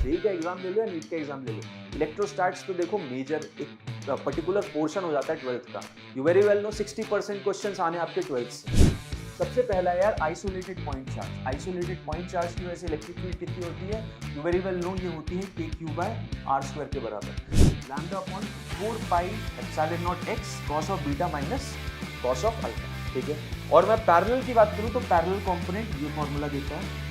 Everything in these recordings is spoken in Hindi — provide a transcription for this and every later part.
जेईई का एग्जाम ले लो या नीट का एग्जाम ले लो, इलेक्ट्रोस्टैट्स तो देखो मेजर एक पर्टिकुलर पोर्शन हो जाता है 12th का। You very well know 60% questions आने आपके 12th से। सबसे पहला यार isolated point charge. Isolated point charge की वजह से इलेक्ट्रिक फील्ड कितनी होती है? यू वेरी वेल नो ये होती है KQ/R² के बराबर, lambda upon 4 pi epsilon not x cos of beta minus cos of alpha. ठीक है, और मैं पैरेलल की बात करूं तो पैरेलल कंपोनेंट ये फॉर्मूला देता है,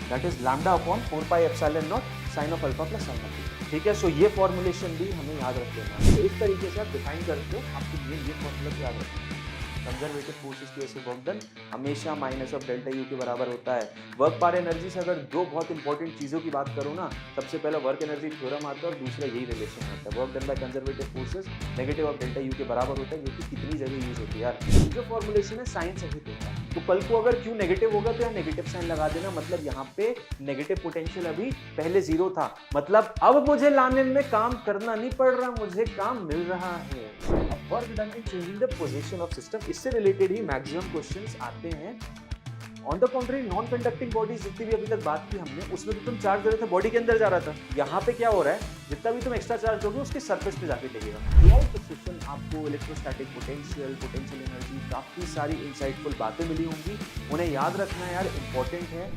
that is lambda upon 4 pi epsilon naught sine of alpha plus sine of beta. ठीक है, सो ये फॉर्मुलेशन भी हमें याद रख लेना है। तो इस तरीके से आप डिफाइन करते हो, आपको ये फॉर्मूला याद रखना है। कंजर्वेटिव फोर्सेस की वजह से वर्क डन हमेशा माइनस ऑफ डेल्टा यू के बराबर होता है। वर्क पर एनर्जी से अगर दो बहुत इंपॉर्टेंट चीजों की बात करूँ ना, सबसे पहला वर्क एनर्जी थ्योरम आता है और दूसरा यही रिलेशन आता है, work done by conservative forces negative of delta U के बराबर होता है, जो कि कितनी जगह यूज होती है यार। जो फॉर्मुलेशन है साइन सहित होता है, तो कल को अगर क्यू नेगेटिव होगा तो यहाँ नेगेटिव साइन लगा देना, मतलब यहाँ पे नेगेटिव पोटेंशियल अभी पहले जीरो था, मतलब अब मुझे लाने में काम करना नहीं पड़ रहा, मुझे काम मिल रहा है। Work done in changing the position of system, इससे रिलेटेड ही मैक्सिमम क्वेश्चंस आते हैं। On the contrary non conducting bodies जितनी भी अभी तक बात की हमने, उसमें तो तुम चार्ज दे रहे थे बॉडी के अंदर जा रहा था, यहाँ पे क्या हो रहा है, जितना भी तुम एक्स्ट्रा चार्ज दोगे उसके सरफेस पे जाके टेकेगा। थ्रूआउट द सेशन आपको इलेक्ट्रोस्टैटिक पोटेंशियल, पोटेंशियल एनर्जी, काफी सारी इंसाइटफुल बातें मिली होंगी, उन्हें याद रखना यार इंपॉर्टेंट है।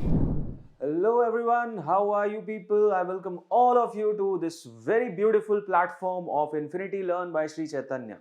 Hello everyone, how are you people? I welcome all of you to this very beautiful platform of Infinity Learn by Sri Chaitanya.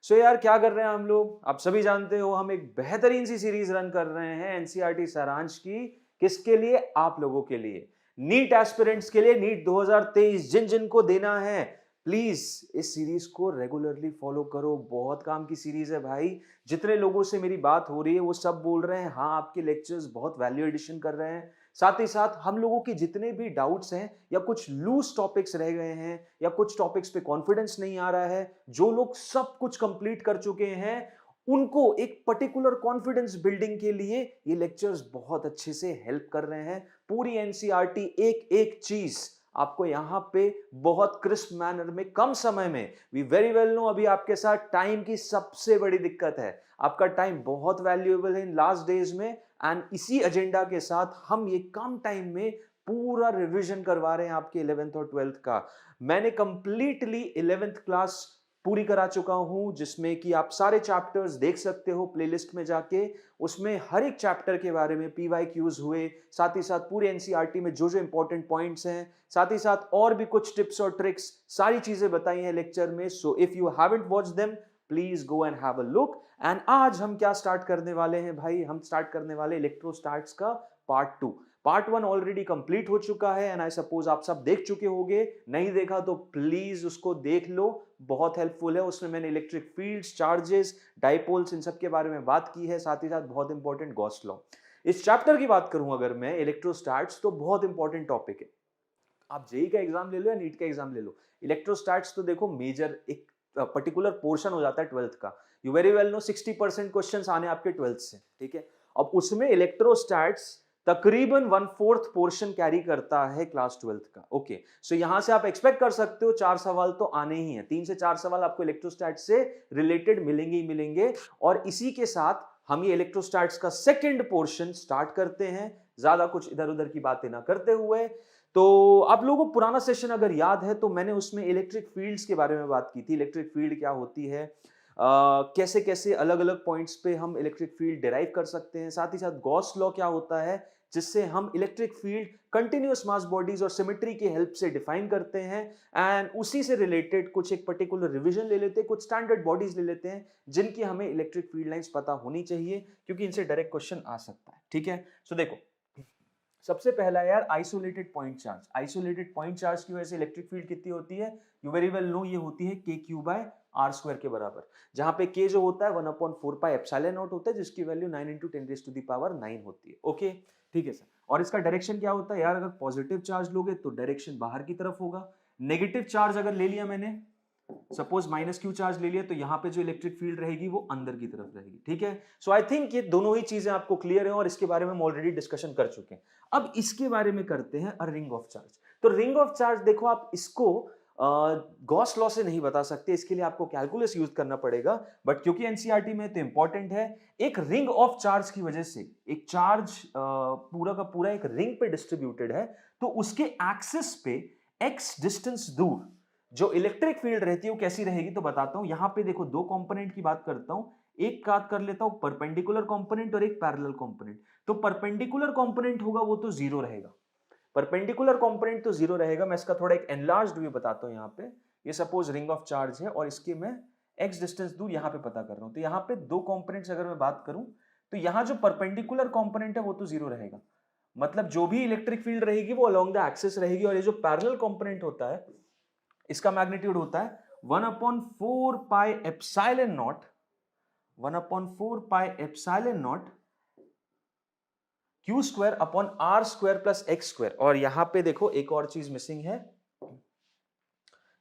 So यार क्या कर रहे हैं हम लोग? आप सभी जानते हो हम एक बेहतरीन सी सीरीज रन कर रहे हैं एनसीईआरटी सारांश की। किसके लिए? आप लोगों के लिए, नीट एस्पिरेंट्स के लिए, नीट 2023 जिन जिन को देना है, प्लीज इस सीरीज को रेगुलरली फॉलो करो। बहुत काम की सीरीज है भाई। जितने लोगों से मेरी बात हो रही है वो सब बोल रहे हैं हाँ आपके लेक्चर्स बहुत वैल्यू एडिशन कर रहे हैं। साथ ही साथ हम लोगों के जितने भी डाउट्स हैं या कुछ लूज टॉपिक्स रह गए हैं या कुछ टॉपिक्स पे कॉन्फिडेंस नहीं आ रहा है, जो लोग सब कुछ कंप्लीट कर चुके हैं उनको एक पर्टिकुलर कॉन्फिडेंस बिल्डिंग के लिए ये लेक्चर्स बहुत अच्छे से हेल्प कर रहे हैं। पूरी एनसीईआरटी एक एक चीज आपको यहां पे बहुत क्रिस्प मैनर में कम समय में, वी वेरी वेल नो अभी आपके साथ टाइम की सबसे बड़ी दिक्कत है, आपका टाइम बहुत वैल्यूएबल है इन लास्ट डेज में, एंड इसी एजेंडा के साथ हम ये कम टाइम में पूरा रिवीजन करवा रहे हैं आपके 11th और 12th का। मैंने कंप्लीटली 11th क्लास पूरी करा चुका हूं, जिसमें कि आप सारे चैप्टर्स देख सकते हो प्लेलिस्ट में जाके, उसमें हर एक चैप्टर के बारे में पीवाईक्यूज हुए, साथ ही साथ पूरे एनसीईआरटी में जो जो इंपॉर्टेंट पॉइंट्स हैं, साथ ही साथ और भी कुछ टिप्स और ट्रिक्स, सारी चीजें बताई हैं लेक्चर में। So if you haven't watched them please go and have a look. And आज हम क्या स्टार्ट करने वाले हैं भाई? हम स्टार्ट करने वाले इलेक्ट्रोस्टैट्स का पार्ट 2। पार्ट 1 ऑलरेडी कंप्लीट हो चुका है एंड आई सपोज आप सब देख चुके होंगे, नहीं देखा तो प्लीज उसको देख लो, बहुत हेल्पफुल है। उसमें मैंने इलेक्ट्रिक फील्ड्स, चार्जेस, डाइपोल्स, इन सब के बारे में बात की है, साथ ही साथ बहुत इंपॉर्टेंट गॉस लॉ। इस चैप्टर की बात करूं अगर मैं, इलेक्ट्रोस्टैट्स, तो बहुत इंपॉर्टेंट टॉपिक है। आप जेईई का एग्जाम ले लो या नीट का एग्जाम ले लो, इलेक्ट्रोस्टैट्स तो देखो मेजर एक पर्टिकुलर पोर्शन हो जाता है 12th का। You very well know 60% questions आने आपके 12th से। ठीक है, अब उसमें इलेक्ट्रोस्टैट्स तकरीबन 1/4 पोर्शन कैरी करता है क्लास 12th का। ओके, सो यहां से आप एक्सपेक्ट कर सकते हो 4 सवाल तो आने ही हैं, 3 से 4 सवाल आपको इलेक्ट्रोस्टैट्स से रिलेटेड मिलेंगे ही मिलेंगे। और इसी के साथ हम ये इलेक्ट्रोस्टैट्स का सेकंड पोर्शन स्टार्ट करते हैं, ज्यादा कुछ इधर उधर की बातें ना करते हुए। तो आप लोगों को पुराना सेशन अगर याद है तो मैंने उसमें इलेक्ट्रिक फील्ड्स के बारे में बात की थी, इलेक्ट्रिक फील्ड क्या होती है, कैसे कैसे अलग अलग पॉइंट्स पे हम इलेक्ट्रिक फील्ड डिराइव कर सकते हैं, साथ ही साथ गॉस लॉ क्या होता है जिससे हम इलेक्ट्रिक फील्ड कंटिन्यूअस मास बॉडीज और सिमेट्री की हेल्प से डिफाइन करते हैं। एंड उसी से रिलेटेड कुछ एक पर्टिकुलर रिवीजन ले लेते हैं, कुछ स्टैंडर्ड बॉडीज ले लेते हैं जिनकी हमें इलेक्ट्रिक फील्ड लाइंस पता होनी चाहिए, क्योंकि इनसे डायरेक्ट क्वेश्चन आ सकता है। ठीक है, सो देखो सबसे पहला यार isolated point charge. Isolated point charge की वजह से इलेक्ट्रिक फील्ड कितनी होती है? यू वेरी वेल नो ये होती है KQ/R² के बराबर, जहां पे K जो होता है 1/4 पाई एप्सिलॉन नॉट होता है, जिसकी वैल्यू 9 × 10⁻⁹ होती है। ओके, ठीक है सर। और इसका डायरेक्शन क्या होता है यार? अगर पॉजिटिव चार्ज लोगे तो डायरेक्शन बाहर की तरफ होगा, नेगेटिव चार्ज अगर ले लिया मैंने, सपोज -Q चार्ज ले लिया, तो यहां पे जो इलेक्ट्रिक फील्ड रहेगी वो अंदर की तरफ रहेगी। ठीक है, सो आई थिंक ये दोनों ही चीजें आपको क्लियर है और इसके बारे में हम ऑलरेडी डिस्कशन कर चुके हैं। अब इसके बारे में करते हैं रिंग ऑफ चार्ज। तो रिंग ऑफ चार्ज देखो आप इसको गॉस लॉ से नहीं बता सकते, इसके लिए आपको कैलकुलस यूज करना पड़ेगा, बट क्योंकि एनसीईआरटी में तो इंपॉर्टेंट है, एक रिंग ऑफ चार्ज की वजह से एक चार्ज पूरा का पूरा एक रिंग पे डिस्ट्रीब्यूटेड है, तो उसके एक्सिस पे एक्स डिस्टेंस दूर जो इलेक्ट्रिक फील्ड रहती है वो कैसी रहेगी, तो बताता हूं। यहां पे देखो दो कंपोनेंट की बात करता हूं, एक बात कर लेता हूं परपेंडिकुलर कंपोनेंट और एक पैरेलल कंपोनेंट। तो परपेंडिकुलर कंपोनेंट होगा वो तो जीरो रहेगा, परपेंडिकुलर कंपोनेंट तो जीरो रहेगा। मैं इसका थोड़ा एक एनलार्ज्ड व्यू बताता हूं। यहाँ पे ये सपोज रिंग ऑफ चार्ज है और इसके मैं एक्स डिस्टेंस दूर यहाँ पे पता कर रहा हूं, तो यहाँ पे दो कंपोनेंट्स अगर मैं बात करूं तो यहाँ जो परपेंडिकुलर कंपोनेंट है वो तो जीरो रहेगा, मतलब जो भी इलेक्ट्रिक फील्ड रहेगी वो अलोंग द एक्सिस रहेगी। और ये जो पैरेलल कंपोनेंट होता है इसका मैग्नीट्यूड होता है 1/4 pi epsilon naught, 1/4 pi epsilon naught q square upon are square plus x square. और यहां पे देखो एक और चीज मिसिंग है,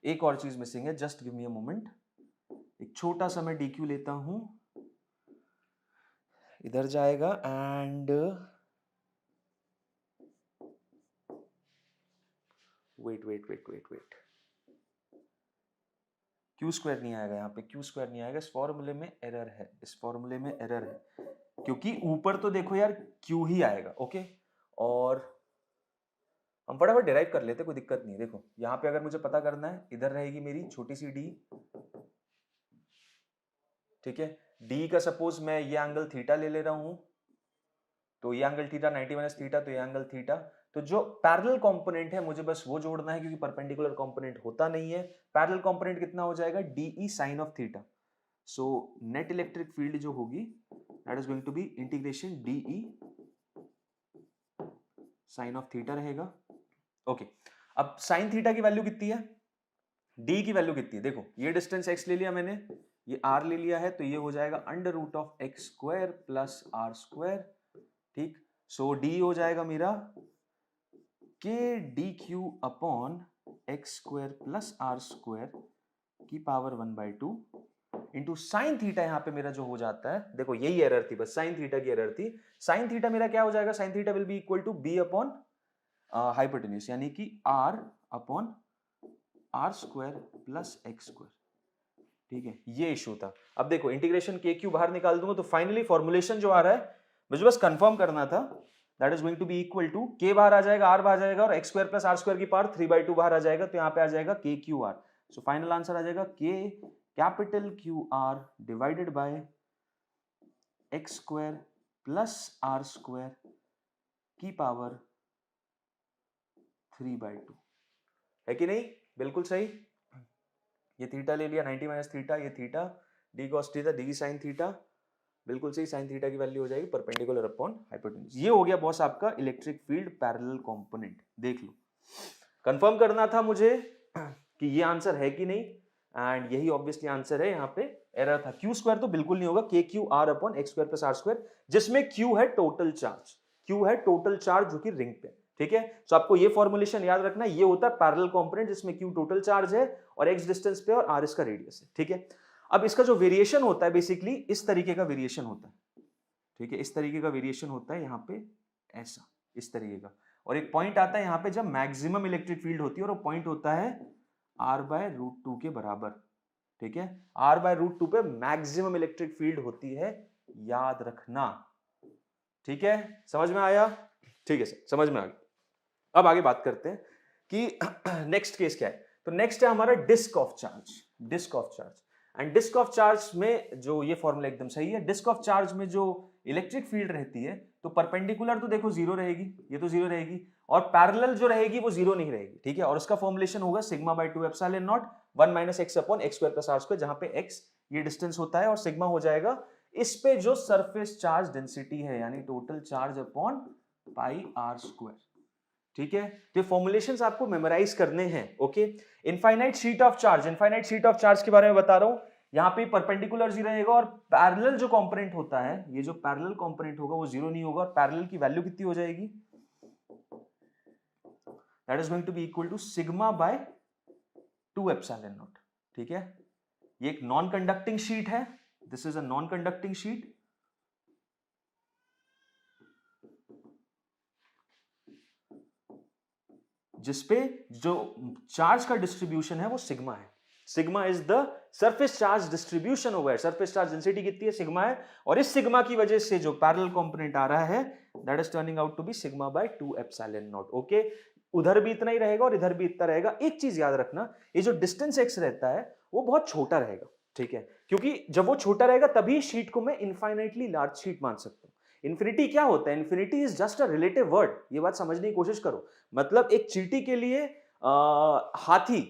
एक और चीज मिसिंग है, just give me a moment. एक छोटा सा मैं डीक्यू लेता हूं, इधर जाएगा and wait wait wait wait wait, q square नहीं आएगा, यहाँ पे क्यू स्क्वायर नहीं आएगा, इस फॉर्मूले में एरर है, इस फॉर्मूले में एरर है, क्योंकि ऊपर तो देखो यार क्यू ही आएगा। ओके, और हम फटाफट डिराइव कर लेते, कोई दिक्कत नहीं है। देखो यहाँ पे अगर मुझे पता करना है, इधर रहेगी मेरी छोटी सी डी, ठीक है, डी का सपोज मैं ये एंगल थीटा ले रहा हूं, तो ये एंगल थीटा 90 माइनस थीटा, तो ये एंगल थीटा। तो जो पैरेलल कंपोनेंट है मुझे बस वो जोड़ना है, क्योंकि परपेंडिकुलर कंपोनेंट होता नहीं है। पैरेलल कंपोनेंट कितना हो जाएगा, d e sine of theta. So net electric field जो होगी that is going to be integration d e sine of theta रहेगा। ओके, अब साइन थीटा की वैल्यू कितनी है, डी की वैल्यू कितनी है, देखो ये डिस्टेंस एक्स ले लिया मैंने, ये आर ले लिया है, तो ये हो जाएगा under root of x square plus are square, ठीक। सो डी हो जाएगा मेरा के d q upon x square plus are square की पावर 1/2 इंटू साइन थीटा। यहाँ पे मेरा जो हो जाता है, देखो यही एरर थी, बस साइन थीटा की एरर थी। साइन थीटा मेरा क्या हो जाएगा, sine theta will be equal to B upon hypotenuse, यानी कि R upon are square plus x square, ठीक है, ये इशू था। अब देखो इंटीग्रेशन के क्यू बाहर निकाल दूंगा तो फाइनली फॉर्मुलेशन जो आ रहा है मुझे बस कंफर्म करना था, that is going to be equal to K बाहर आ जाएगा, आर बाहर आ जाएगा, और X square plus are square की पावर 3/2 बाहर आ जाएगा, तो यहाँ पे आ जाएगा k Q r. So final answer आ जाएगा k capital Q r divided by x square plus are square की पावर 3/2, है कि नहीं, बिल्कुल सही। ये थीटा ले लिया 90 माइनस थीटा, ये theta, D cos theta, D sine theta, बिल्कुल सही, साइन थीटा की वैल्यू हो जाएगी परपेंडिकुलर अपॉन हाइपोटेन्यूज। ये हो गया बॉस आपका इलेक्ट्रिक फील्ड पैरेलल कंपोनेंट। देख लो, कंफर्म करना था मुझे कि ये आंसर है कि नहीं, एंड यही ऑब्वियसली आंसर है। यहाँ पे एरर था, क्यू स्क्वायर तो बिल्कुल नहीं होगा, K Q R upon x square plus are square, जिसमें क्यू है टोटल चार्ज, क्यू है टोटल चार्ज जो कि रिंग पे, ठीक है। तो आपको ये फॉर्मुलेशन याद रखना, ये होता है पैरेलल कंपोनेंट जिसमें क्यू टोटल चार्ज है और एक्स डिस्टेंस पे और आर इसका रेडियस है, ठीक है। अब इसका जो वेरिएशन होता है बेसिकली इस तरीके का वेरिएशन होता है, ठीक है, इस तरीके का वेरिएशन होता है यहाँ पे, ऐसा इस तरीके का। और एक पॉइंट आता है यहाँ पे जब मैक्सिमम इलेक्ट्रिक फील्ड होती है, और वो पॉइंट होता है r/√2 के बराबर, ठीक है। r/√2 पे मैक्सिमम इलेक्ट्रिक फील्ड होती है, याद रखना, ठीक है। समझ में आया, ठीक है सर, समझ में आ गया। अब आगे बात करते हैं कि नेक्स्ट केस क्या है। तो नेक्स्ट है हमारा disc of charge, disc of charge. And disc of charge में जो ये फॉर्मूला एकदम सही है, डिस्क ऑफ चार्ज में जो इलेक्ट्रिक फील्ड रहती है तो परपेंडिकुलर तो देखो जीरो रहेगी, ये तो जीरो रहेगी, और पैरेलल जो रहेगी वो जीरो नहीं रहेगी, ठीक है। और उसका फॉर्मुलेशन होगा sigma epsilon not 1 minus x upon x square plus are square, जहां पे एक्स ये डिस्टेंस होता है और सिग्मा हो जाएगा इस पे जो सरफेस चार्ज डेंसिटी है, यानी total charge upon pi R square, ठीक है। तो फॉर्मुलेशंस आपको मेमोराइज करने हैं, okay. Infinite sheet of charge, infinite sheet of charge के बारे में बता रहा हूं। यहाँ पे परपेंडिकुलर जीरो रहेगा और पैरेलल जो कंपोनेंट होता है, ये जो पैरेलल कंपोनेंट होगा वो जीरो नहीं होगा, और पैरेलल की वैल्यू कितनी हो जाएगी, that is going to be equal to sigma epsilon not, ठीक है। ये एक नॉन कंडक्टिंग शीट है, this is a non conducting sheet, जिसपे जो चार्ज का डिस्ट्रीब्यूशन है वो सिग्मा है। Sigma is the surface charge distribution over, surface charge density कितनी है, सिग्मा है, और इस सिग्मा की वजह से जो पैरेलल कंपोनेंट आ रहा है that is turning out to be sigma by 2 epsilon naught. Okay, उधर भी इतना ही रहेगा और इधर भी इतना रहेगा। एक चीज याद रखना, ये जो डिस्टेंस x रहता है वो बहुत छोटा रहेगा, ठीक है, क्योंकि जब वो छोटा रहेगा तभी शीट को मैं इनफाइनाइटली लार्ज शीट मान सकता हूं। इन्फिनिटी क्या होता है, infinity is just a relative word, ये बात समझने की कोशिश करो। मतलब एक चींटी के लिए हाथी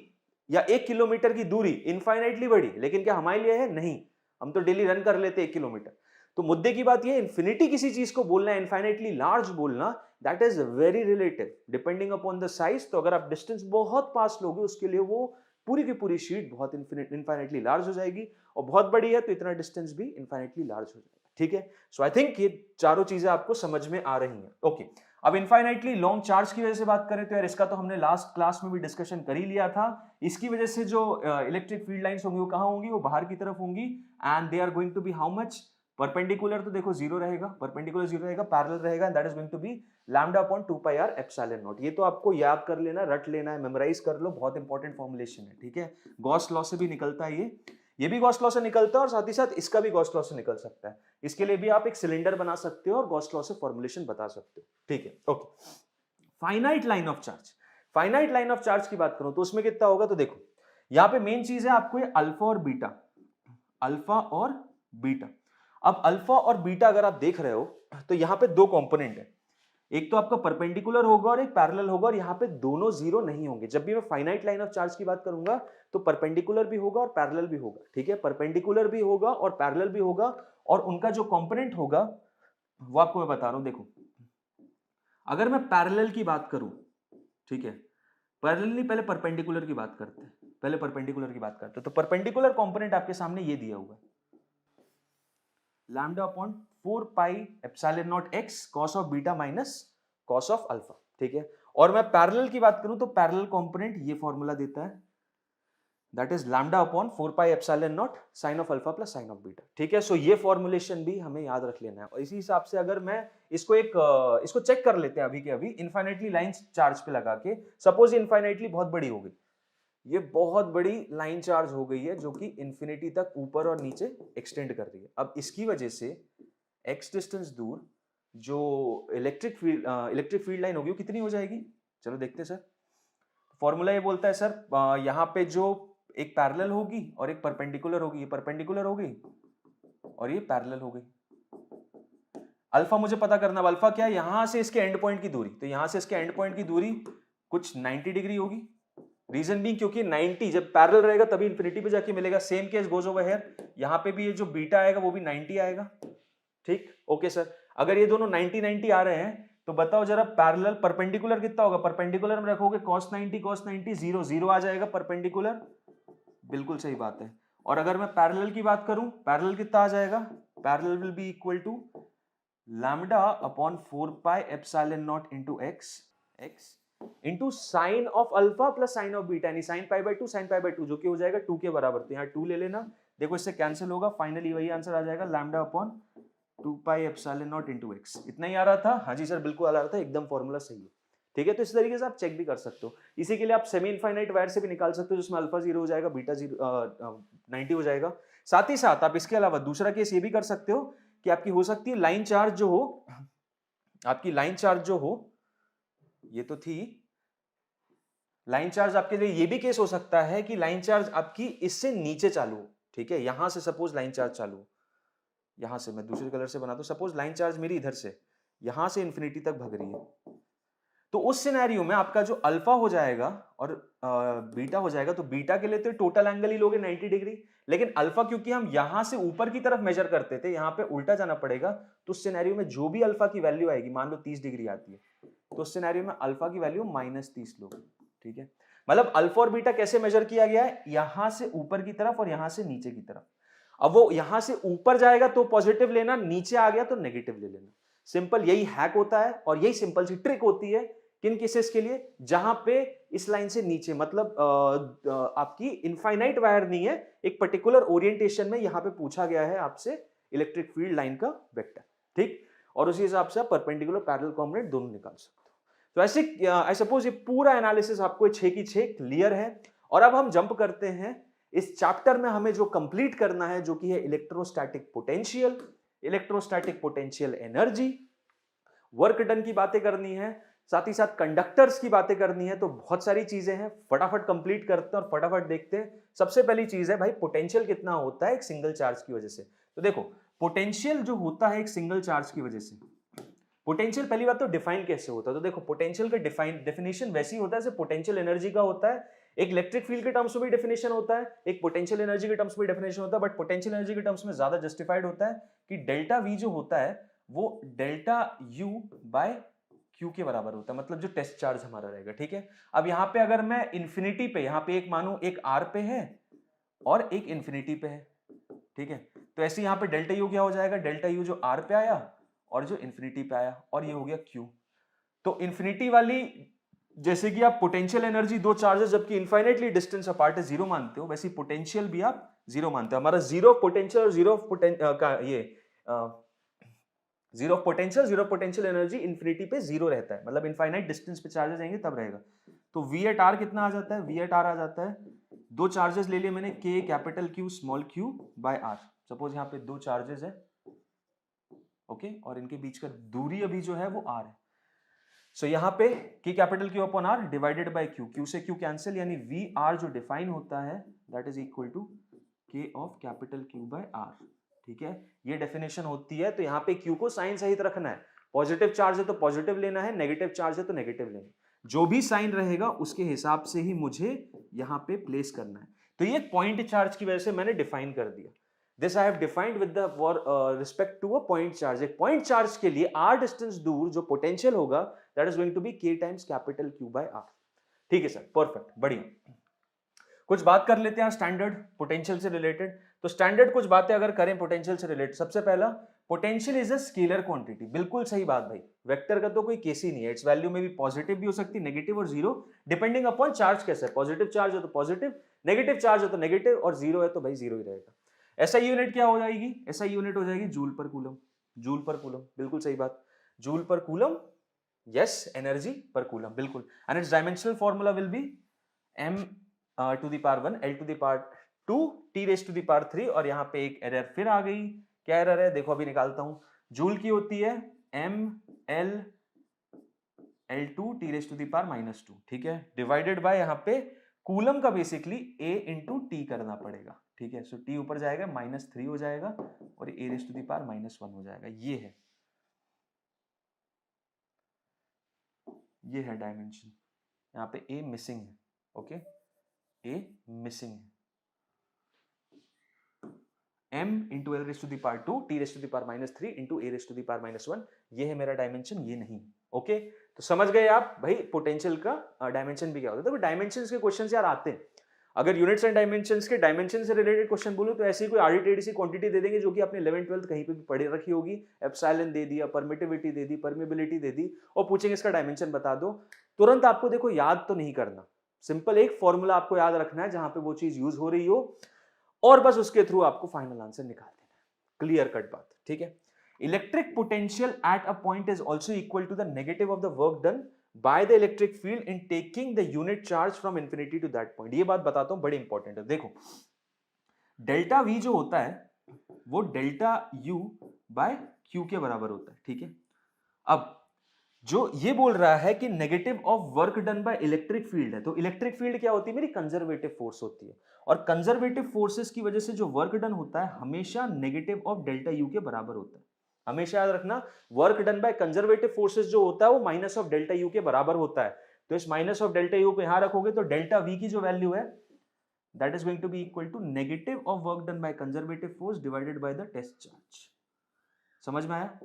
या 1 किलोमीटर की दूरी इनफाइनाइटली बड़ी, लेकिन क्या हमारे लिए है, नहीं, हम तो डेली रन कर लेते 1 किलोमीटर। तो मुद्दे की बात ये, इन्फिनिटी किसी चीज को बोलना है, इनफाइनाइटली लार्ज बोलना, that is very relative depending upon the size. तो अगर आप डिस्टेंस बहुत पास लोगे उसके लिए वो पूरी की पूरी शीट बहुत इनफाइनाइटली लार्ज हो जाएगी, और बहुत बड़ी है तो इतना डिस्टेंस भी इनफाइनाइटली लार्ज हो जाएगा, ठीक है। सो आई थिंक ये चारों चीजें आपको समझ में आ रही हैं। ओके, अब इनफाइनाइटली लॉन्ग चार्ज की वजह से बात करें तो यार इसका तो हमने लास्ट क्लास में भी डिस्कशन कर ही लिया था। इसकी वजह से जो इलेक्ट्रिक फील्ड लाइंस होंगी वो कहां होंगी, वो बाहर की तरफ होंगी, and they are going to be how much, perpendicular तो देखो जीरो रहेगा, परपेंडिकुलर जीरो रहेगा, पैरेलल रहेगा, and that is going to be lambda upon 2 pi R epsilon naught. ये तो आपको याद कर लेना, रट लेना है, मेमोराइज कर लो, बहुत इंपॉर्टेंट फॉर्मुलेशन है, ठीक है। गॉस लॉ से भी निकलता है ये भी गॉस लॉ से निकलता है, और साथ ही साथ इसका भी गॉस लॉ से निकल सकता है। इसके लिए भी आप एक सिलेंडर बना सकते हो और गॉस लॉ से फॉर्मुलेशन बता सकते हो, ठीक है। Okay, finite line of charge, finite line of charge की बात करूं तो उसमें कितना होगा, तो देखो यहां पे मेन चीज है आपको ये अल्फा और बीटा, अल्फा और बीटा। अब अल्फा और बीटा अगर आप देख रहे हो तो यहां पे दो कंपोनेंट है, एक तो आपका परपेंडिकुलर होगा और एक पैरेलल होगा, और यहां पे दोनों जीरो नहीं होंगे। जब भी मैं फाइनाइट लाइन ऑफ चार्ज की बात करूंगा तो परपेंडिकुलर भी होगा और पैरेलल भी होगा, ठीक है, परपेंडिकुलर भी होगा और पैरेलल भी होगा, और उनका जो कंपोनेंट होगा वो आपको मैं बता रहा हूं। देखो अगर मैं पैरेलल की बात करूं, ठीक है, पैरेलल नहीं, पहले परपेंडिकुलर की बात करते हैं, पहले परपेंडिकुलर की बात करते हैं। तो परपेंडिकुलर कंपोनेंट आपके सामने ये दिया हुआ है, lambda upon 4 pi epsilon not x cos of beta minus cos of alpha, ठीक है। और मैं पैरेलल की बात करूं तो पैरेलल कंपोनेंट ये फॉर्मूला देता है, that is lambda upon 4 pi epsilon naught sine of alpha plus sine of beta, ठीक है। सो ये फॉर्मुलेशन भी हमें याद रख लेना है, और इसी हिसाब से अगर मैं इसको चेक कर लेते हैं अभी के अभी इनफाइनाइटली लाइन चार्ज पे लगा के, सपोज इनफाइनाइटली बहुत बड़ी हो गई, ये बहुत बड़ी लाइन चार्ज हो गई है जो कि इंफिनिटी तक ऊपर और नीचे एक्सटेंड कर रही है। अब इसकी वजह से x डिस्टेंस दूर जो इलेक्ट्रिक फील्ड लाइन होगी वो कितनी हो जाएगी, चलो देखते हैं सर। फॉर्मूला ये बोलता है सर यहाँ पे जो एक पैरेलल होगी और एक परपेंडिकुलर होगी, ये परपेंडिकुलर हो गई और ये पैरेलल हो गई। अल्फा मुझे पता करना, अल्फा क्या है, यहां से इसके एंड पॉइंट की दूरी, तो यहां से इसके एंड पॉइंट की दूरी कुछ 90 डिग्री होगी। रीजन भी क्योंकि 90 जब पैरेलल रहेगा तभी इंफिनिटी पे जाके मिलेगा। Same case goes over here, यहां पे भी ये जो बीटा आएगा वो भी 90 आएगा, ठीक, ओके सर। अगर ये दोनों 90 90 आ रहे हैं तो बताओ जरा पैरेलल परपेंडिकुलर कितना होगा, परपेंडिकुलर में रखोगे cos 90 0 0 आ जाएगा परपेंडिकुलर, बिल्कुल सही बात है। और अगर मैं पैरेलल की बात करूं, पैरेलल कितना आ जाएगा, parallel will be equal to lambda upon 4 pi epsilon not into x into sine of alpha plus sine of beta, यानी sine pi by 2 sine pi by 2, जो कि हो जाएगा 2 के बराबर। तो यहाँ 2 ले लेना, देखो इससे कैंसिल होगा, फाइनली वही आंसर आ जाएगा, lambda upon 2 pi epsilon not into x। इतना ही आ रहा था, हाँ जी सर बिल्कुल आ रहा था, एकदम फॉर्मूला सही है, ठीक है। तो इस तरीके से आप चेक भी कर सकते हो। इसी के लिए आप सेमी इनफाइनाइट वायर से भी निकाल सकते हो, जिसमें अल्फा 0 हो जाएगा, बीटा 90 हो जाएगा। साथ ही साथ आप इसके अलावा दूसरा केस ये भी कर सकते हो कि आपकी हो सकती है लाइन चार्ज जो हो, आपकी लाइन चार्ज जो हो, ये तो थी लाइन चार्ज, आपके लिए ये भी केस हो सकता है कि लाइन चार्ज आपकी इससे नीचे चालू हो, ठीक है। यहां से सपोज लाइन चार्ज चालू हो, यहां से मैं दूसरे कलर से बनाता हूं, सपोज लाइन चार्ज मेरी इधर से यहां से इंफिनिटी तक भग रही है, तो उस सिनेरियो में आपका जो अल्फा हो जाएगा और बीटा हो जाएगा, तो बीटा के लिए तो टोटल एंगल ही लोगे 90 डिग्री, लेकिन अल्फा क्योंकि हम यहां से ऊपर की तरफ मेजर करते थे, यहां पे उल्टा जाना पड़ेगा, तो उस सिनेरियो में जो भी अल्फा की वैल्यू आएगी, मान लो 30 डिग्री आती है, तो उस सिनेरियो में अल्फा की वैल्यू -30 लोगे, ठीक है। मतलब अल्फा और बीटा कैसे मेजर किया गया है, यहां से ऊपर की तरफ और यहां से नीचे की तरफ। अब वो यहां से ऊपर जाएगा तो पॉजिटिव लेना, नीचे आ गया तो नेगेटिव ले लेना। सिंपल यही हैक होता है, और यही सिंपल सी ट्रिक होती है किन केसेस के लिए, जहां पे इस लाइन से नीचे, मतलब आपकी इनफाइनाइट वायर नहीं है, एक पर्टिकुलर ओरिएंटेशन में यहां पे पूछा गया है आपसे इलेक्ट्रिक फील्ड लाइन का वेक्टर, ठीक। और उसी हिसाब से आप परपेंडिकुलर पैरेलल कंपोनेंट दोनों निकाल सकते हो। तो ऐसे आई सपोज ये पूरा एनालिसिस आपको 6 की 6 क्लियर है। और अब हम जंप करते हैं इस चैप्टर में, हमें जो कंप्लीट करना है जो कि है electrostatic potential, electrostatic potential energy, work done की बातें करनी है, साथ ही साथ कंडक्टर्स की बातें करनी है। तो बहुत सारी चीजें हैं, फटाफट कंप्लीट करते हैं और फटाफट देखते हैं। सबसे पहली चीज है भाई, पोटेंशियल कितना होता है एक सिंगल चार्ज की वजह से। तो देखो पोटेंशियल जो होता है एक सिंगल चार्ज की वजह से, पोटेंशियल पहली बात तो डिफाइन कैसे होता है। तो देखो पोटेंशियल का डेफिनेशन वैसे ही होता है जैसे पोटेंशियल एनर्जी का होता है। एक इलेक्ट्रिक फील्ड के टर्म्स में भी डेफिनेशन होता है, एक पोटेंशियल एनर्जी के टर्म्स में डेफिनेशन होता है, बट पोटेंशियल एनर्जी के टर्म्स में ज्यादा जस्टिफाइड होता है कि डेल्टा वी जो होता है वो डेल्टा यू बाय क्यू के बराबर होता है, मतलब जो टेस्ट चार्ज हमारा रहेगा। ठीक है, अब यहां पे अगर मैं इंफिनिटी पे, यहां पे एक मानू एक आर पे है और एक इंफिनिटी पे है, ठीक है, तो ऐसे यहां पे डेल्टा यू क्या हो जाएगा, डेल्टा यू जो आर पे आया और जो इंफिनिटी पे आया, और ये हो गया क्यू। तो इंफिनिटी वाली, जैसे कि आप पोटेंशियल एनर्जी दो चार्जेस जबकि इनफाइनाइटली डिस्टेंस अपार्ट है जीरो मानते हो, वैसे पोटेंशियल भी आप जीरो मानते हो। हमारा जीरो पोटेंशियल और जीरो का ये जीरो पोटेंशियल एनर्जी इंफिनिटी पे जीरो रहता है, मतलब इनफाइनाइट डिस्टेंस पे चार्जेस जाएंगे तब रहेगा। तो वी एट आर कितना आ जाता है, वी एट आर आ जाता है, दो चार्जेस ले लिए मैंने, K capital Q small Q by R. Suppose यहाँ पे दो चार्जेस है, ओके, और इनके बीच का दूरी अभी जो है वो आर है। सो यहाँ पे K capital Q upon R divided by Q, Q से क्यू कैंसिल, यानी वी आर जो डिफाइन होता है that is equal to K of capital Q by are. ठीक है, ये डेफिनेशन होती है। तो यहाँ पे क्यू को साइन सहित रखना है, पॉजिटिव चार्ज है तो पॉजिटिव लेना है, नेगेटिव चार्ज है तो नेगेटिव लेना है, जो भी साइन रहेगा उसके हिसाब से ही मुझे यहाँ पे प्लेस करना है। तो ये पॉइंट चार्ज की वजह से मैंने डिफाइन कर दिया, this I have defined with the for respect to a point charge. एक पॉइंट चार्ज के लिए आर डिस्टेंस दूर जो पोटेंशियल होगा that is going to be k times capital Q by are. ठीक है सर, परफेक्ट, बढ़िया। कुछ बात कर लेते हैं स्टैंडर्ड पोटेंशियल से रिलेटेड। तो स्टैंडर्ड कुछ बातें अगर करें पोटेंशियल से रिलेटेड, सबसे पहला, potential is a scalar quantity. बिल्कुल सही बात भाई, वेक्टर का तो कोई केस ही नहीं है, इट्स वैल्यू में भी पॉजिटिव भी हो सकती है, नेगेटिव और जीरो, डिपेंडिंग अपॉन चार्ज कैसा है। पॉजिटिव चार्ज हो तो पॉजिटिव, नेगेटिव चार्ज हो तो नेगेटिव, और जीरो है तो भाई जीरो ही रहेगा। एसआई यूनिट क्या हो जाएगी, एसआई यूनिट हो जाएगी joule per coulomb, joule per coulomb, बिल्कुल सही बात, joule per coulomb, yes, energy per coulomb, बिल्कुल। And its dimensional formula will be m to the power 1 l to the power 2 t raise to the power 3। और यहाँ पे एक एरर फिर आ गई, क्या एरर है देखो, अभी निकालता हूं। जूल की होती है m l l2 t raise to the power -2, ठीक है, डिवाइडेड बाय यहाँ पे कूलम का बेसिकली a इंटू टी करना पड़ेगा। ठीक है, सो t ऊपर जाएगा -3 हो जाएगा और a raise to the power -1 हो जाएगा। ये है डायमेंशन, यहाँ पे a मिसिंग है, ओके, a मिसिंग है। m into L raise to the power 2 t raise to the power -3 into a raise to the power -1, ये है मेरा डायमेंशन, ये नहीं। ओके, तो समझ गए आप भाई पोटेंशियल का डायमेंशन भी क्या होता है। तो डायमेंशंस के क्वेश्चंस यार आते हैं, अगर यूनिट्स एंड डायमेंशंस के डायमेंशन से रिलेटेड क्वेश्चन बोलूं तो ऐसी कोई आर्बिट्रेरी सी क्वांटिटी दे देंगे जो कि आपने 11th 12th कहीं पे भी पढ़े रखी होगी, एप्सिलॉन दे दिया, परमिटिविटी दे दी, परमेबिलिटी दे दी, और पूछेंगे इसका डायमेंशन बता दो। तुरंत आपको देखो याद तो नहीं करना, सिंपल एक फॉर्मूला आपको याद रखना है जहां पे वो चीज यूज हो रही हो, और बस उसके थ्रू आपको फाइनल आंसर निकाल देना है। क्लियर कट बात, ठीक है। Electric potential at a point is also equal to the negative of the work done by the electric field in taking the unit charge from infinity to that point. ये बात बताता हूं, बड़ी इंपॉर्टेंट है। देखो डेल्टा वी जो होता है वो डेल्टा यू बाय क्यू के बराबर होता है, ठीक है। अब जो ये बोल रहा है कि negative of work done by electric field है, तो इलेक्ट्रिक फील्ड क्या होती है, मेरी कंजर्वेटिव फोर्स होती है, और कंजर्वेटिव फोर्सेस की वजह से जो वर्क डन होता है हमेशा नेगेटिव ऑफ डेल्टा यू के बराबर होता है। हमेशा याद रखना, work done by conservative forces जो होता है वो माइनस ऑफ डेल्टा यू के बराबर होता है। तो इस माइनस ऑफ डेल्टा यू को यहां रखोगे तो डेल्टा वी की जो वैल्यू है that is going to be equal to negative of work done by conservative force divided by the test charge. समझ में आया?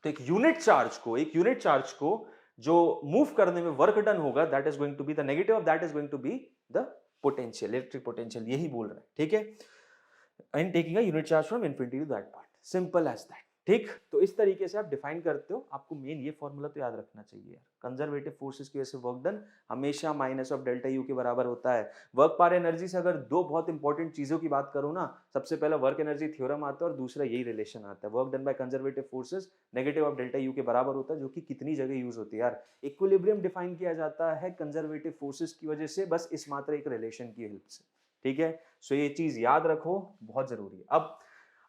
तो एक यूनिट चार्ज को जो मूव करने में वर्क डन होगा that is going to be the negative of that is going to be the potential, electric potential, यही बोल रहा है, ठीक है। In taking a unit charge from infinity to that point, simple as that, ठीक, तो इस तरीके से आप डिफाइन करते हो। आपको मेन ये फॉर्मूला तो याद रखना चाहिए यार। कंजर्वेटिव फोर्सेस की वजह से वर्क डन हमेशा माइनस ऑफ डेल्टा यू के बराबर होता है। वर्क पर एनर्जी से अगर दो बहुत इंपॉर्टेंट चीजों की बात करूं ना, सबसे पहला वर्क एनर्जी थ्योरम आता है और दूसरा यही रिलेशन आता है। Work done by conservative forces negative of delta U के बराबर होता है, जो कि कितनी जगह यूज होती है यार। इक्विलिब्रियम डिफाइन किया जाता है कंजर्वेटिव फोर्सेस की वजह से, बस इस मात्र एक रिलेशन की हेल्प से। ठीक है, सो ये चीज याद रखो, बहुत जरूरी है। अब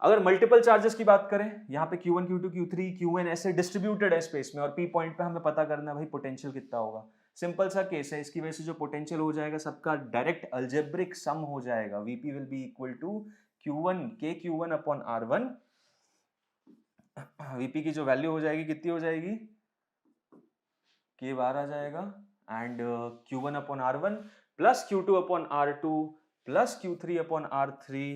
अगर मल्टीपल चार्जेस की बात करें, यहाँ पे Q1, Q2, Q3, Qn ऐसे डिस्ट्रीब्यूटेड है स्पेस में, और P पॉइंट पे हमें पता करना है भाई पोटेंशियल कितना होगा। सिंपल सा केस है, इसकी वजह से जो पोटेंशियल हो जाएगा सबका डायरेक्ट अल्जेब्रिक सम हो जाएगा। Vp will be equal to Q1 K Q1 upon R1। Vp की जो वैल्यू हो जाएगी कितनी हो जाएगी, K बार आ जाएगा, and Q1 upon R1 plus Q2 upon R2 plus Q3 upon R3